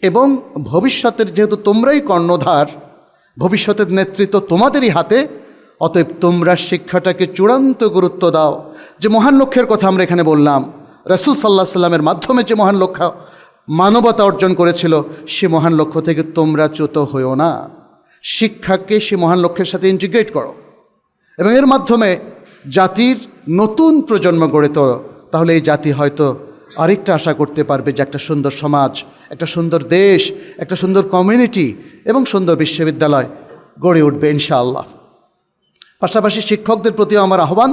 এবং ভবিষ্যতের, যেহেতু তোমরাই কর্ণধার, ভবিষ্যতের নেতৃত্ব তোমাদেরই হাতে, অতএব তোমরা শিক্ষাটাকে চূড়ান্ত গুরুত্ব দাও। যে মহান লক্ষ্যের কথা আমরা এখানে বললাম, রাসূল সাল্লাল্লাহু আলাইহি সাল্লামের মাধ্যমে যে মহান লক্ষ্য মানবতা অর্জন করেছিল, সে মহান লক্ষ্য থেকে তোমরা চ্যুত হইও না। শিক্ষাকে সে মহান লক্ষ্যের সাথে ইন্টিগ্রেট করো, এবং এর মাধ্যমে জাতির নতুন প্রজন্ম গড়ে তোলো। তাহলে এই জাতি হয়তো আরেকটা আশা করতে পারবে যে একটা সুন্দর সমাজ, একটা সুন্দর দেশ, একটা সুন্দর কমিউনিটি এবং সুন্দর বিশ্ববিদ্যালয় গড়ে উঠবে ইনশাআল্লাহ। পাশাপাশি শিক্ষকদের প্রতিও আমার আহ্বান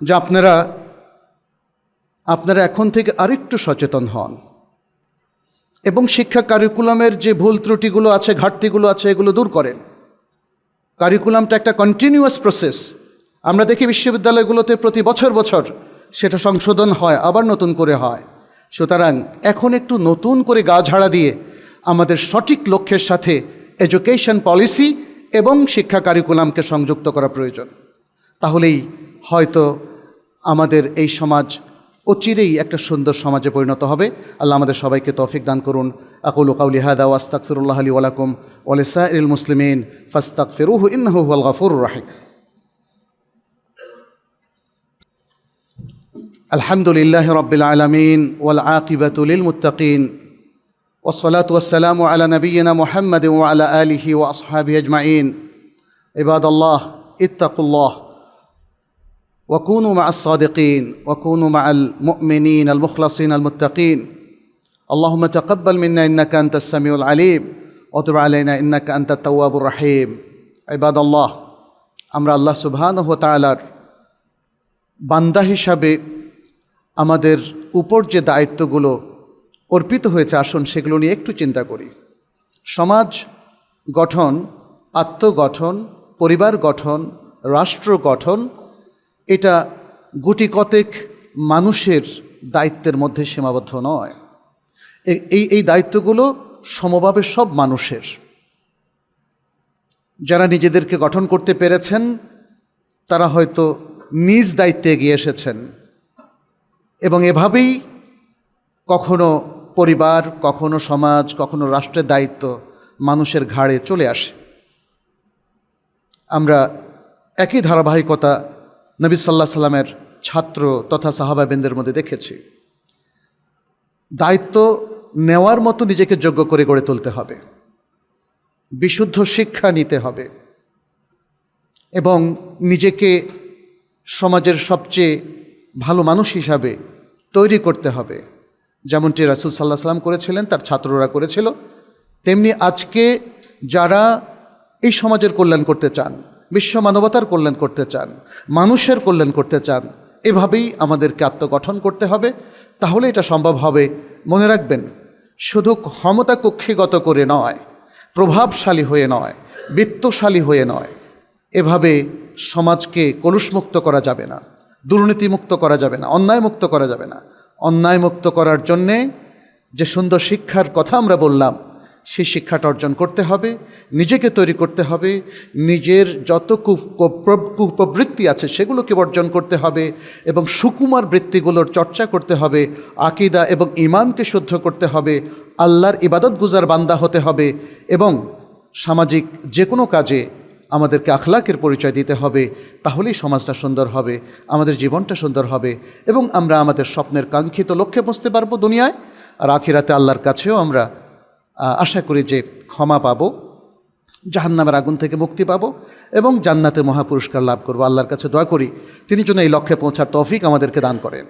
যে আপনারা এখন থেকে আরেকটু সচেতন হন, এবং শিক্ষা কারিকুলামের যে ভুল ত্রুটিগুলো আছে, ঘাটতিগুলো আছে, এগুলো দূর করেন। কারিকুলামটা একটা কন্টিনিউয়াস প্রসেস। আমরা দেখি বিশ্ববিদ্যালয়গুলোতে প্রতি বছর সেটা সংশোধন হয়, আবার নতুন করে হয়। সুতরাং এখন একটু নতুন করে গা ঝাড়া দিয়ে আমাদের সঠিক লক্ষ্যের সাথে এডুকেশন পলিসি এবং শিক্ষা কারিকুলামকে সংযুক্ত করা প্রয়োজন। তাহলেই হয়তো আমাদের এই সমাজ অচিরেই একটা সুন্দর সমাজে পরিণত হবে। আল্লাহ আমাদের সবাইকে তৌফিক দান করুন। আকুলু কাউলি হাদা ওয়া আস্তাগফিরুল্লাহ লি ওয়া লাকুম ওয়া লিসাইরিল মুসলিমিন ফাস্তাগফিরুহু ইন্নাহু হুয়াল গফুরুর রাহিম। আলহামদুলিল্লাহি রাব্বিল আলামিন ওয়াল আকিবাতু লিল মুত্তাকিন ওয়াসসালাতু ওয়াসসালামু আলা নাবিয়িনা মুহাম্মাদিন ওয়া আলা আলিহি ওয়া আসহাবিহি আজমাইন। ইবাদাল্লাহ ইত্তাকুল্লাহ وكونوا مع الصادقين وكونوا مع المؤمنين المخلصين المتقين. اللهم تقبل منا إنك أنت السميع العليم وتب علينا إنك أنت التواب الرحيم. عباد الله, আমরা আল্লাহ সুবহানাহু ওয়া তাআলার বান্দা হিসাবে আমাদের উপর যে দায়িত্বগুলো অর্পিত হয়েছে, আসুন সেগুলো নিয়ে একটু চিন্তা করি। সমাজ গঠন, আত্মগঠন, পরিবার গঠন, রাষ্ট্র গঠন এটা গুটি কতেক মানুষের দায়িত্বের মধ্যে সীমাবদ্ধ নয়। এই দায়িত্বগুলো সমভাবে সব মানুষের। যারা নিজেদেরকে গঠন করতে পেরেছেন তারা হয়তো নিজ দায়িত্বে এগিয়ে এসেছেন এবং এভাবেই কখনো পরিবার, কখনো সমাজ, কখনো রাষ্ট্রের দায়িত্ব মানুষের ঘাড়ে চলে আসে। আমরা একই ধারাবাহিকতা নবী সাল্লাল্লাহু আলাইহি সাল্লামের ছাত্র তথা সাহাবাবৃন্দের মধ্যে দেখেছি। দায়িত্ব নেওয়ার মতো নিজেকে যোগ্য করে গড়ে তুলতে হবে, বিশুদ্ধ শিক্ষা নিতে হবে এবং নিজেকে সমাজের সবচেয়ে ভালো মানুষ হিসাবে তৈরি করতে হবে। যেমনটি রাসূল সাল্লাল্লাহু আলাইহি সাল্লাম করেছিলেন, তার ছাত্ররা করেছিল, তেমনি আজকে যারা এই সমাজের কল্যাণ করতে চান, বিশ্ব মানবতার কল্যাণ করতে চান, মানুষের কল্যাণ করতে চান, এভাবেই আমাদেরকে আত্মগঠন করতে হবে। তাহলে এটা সম্ভব হবে। মনে রাখবেন, শুধু ক্ষমতা কক্ষিগত করে নয়, প্রভাবশালী হয়ে নয়, বিত্তশালী হয়ে নয়, এভাবে সমাজকে কলুষমুক্ত করা যাবে না, দুর্নীতিমুক্ত করা যাবে না, অন্যায়মুক্ত করা যাবে না। অন্যায়মুক্ত করার জন্যে যে সুন্দর শিক্ষার কথা আমরা বললাম, সেই শিক্ষাটা অর্জন করতে হবে, নিজেকে তৈরি করতে হবে, নিজের যত কুপ্রবৃত্তি আছে সেগুলোকে বর্জন করতে হবে এবং সুকুমার বৃত্তিগুলোর চর্চা করতে হবে, আকীদা এবং ঈমানকে শুদ্ধ করতে হবে, আল্লাহর ইবাদতগুজার বান্দা হতে হবে এবং সামাজিক যে কোনো কাজে আমাদেরকে আখলাকের পরিচয় দিতে হবে। তাহলেই সমাজটা সুন্দর হবে, আমাদের জীবনটা সুন্দর হবে এবং আমরা আমাদের স্বপ্নের কাঙ্ক্ষিত লক্ষ্যে পৌঁছতে পারবো দুনিয়ায়, আর আখিরাতে আল্লাহর কাছেও আমরা আশা করি যে ক্ষমা পাবো, জাহান্নামের আগুন থেকে মুক্তি পাবো এবং জান্নাতে মহাপুরস্কার লাভ করবো। আল্লাহর কাছে দোয়া করি তিনি যেন এই লক্ষ্যে পৌঁছার তৌফিক আমাদেরকে দান করেন।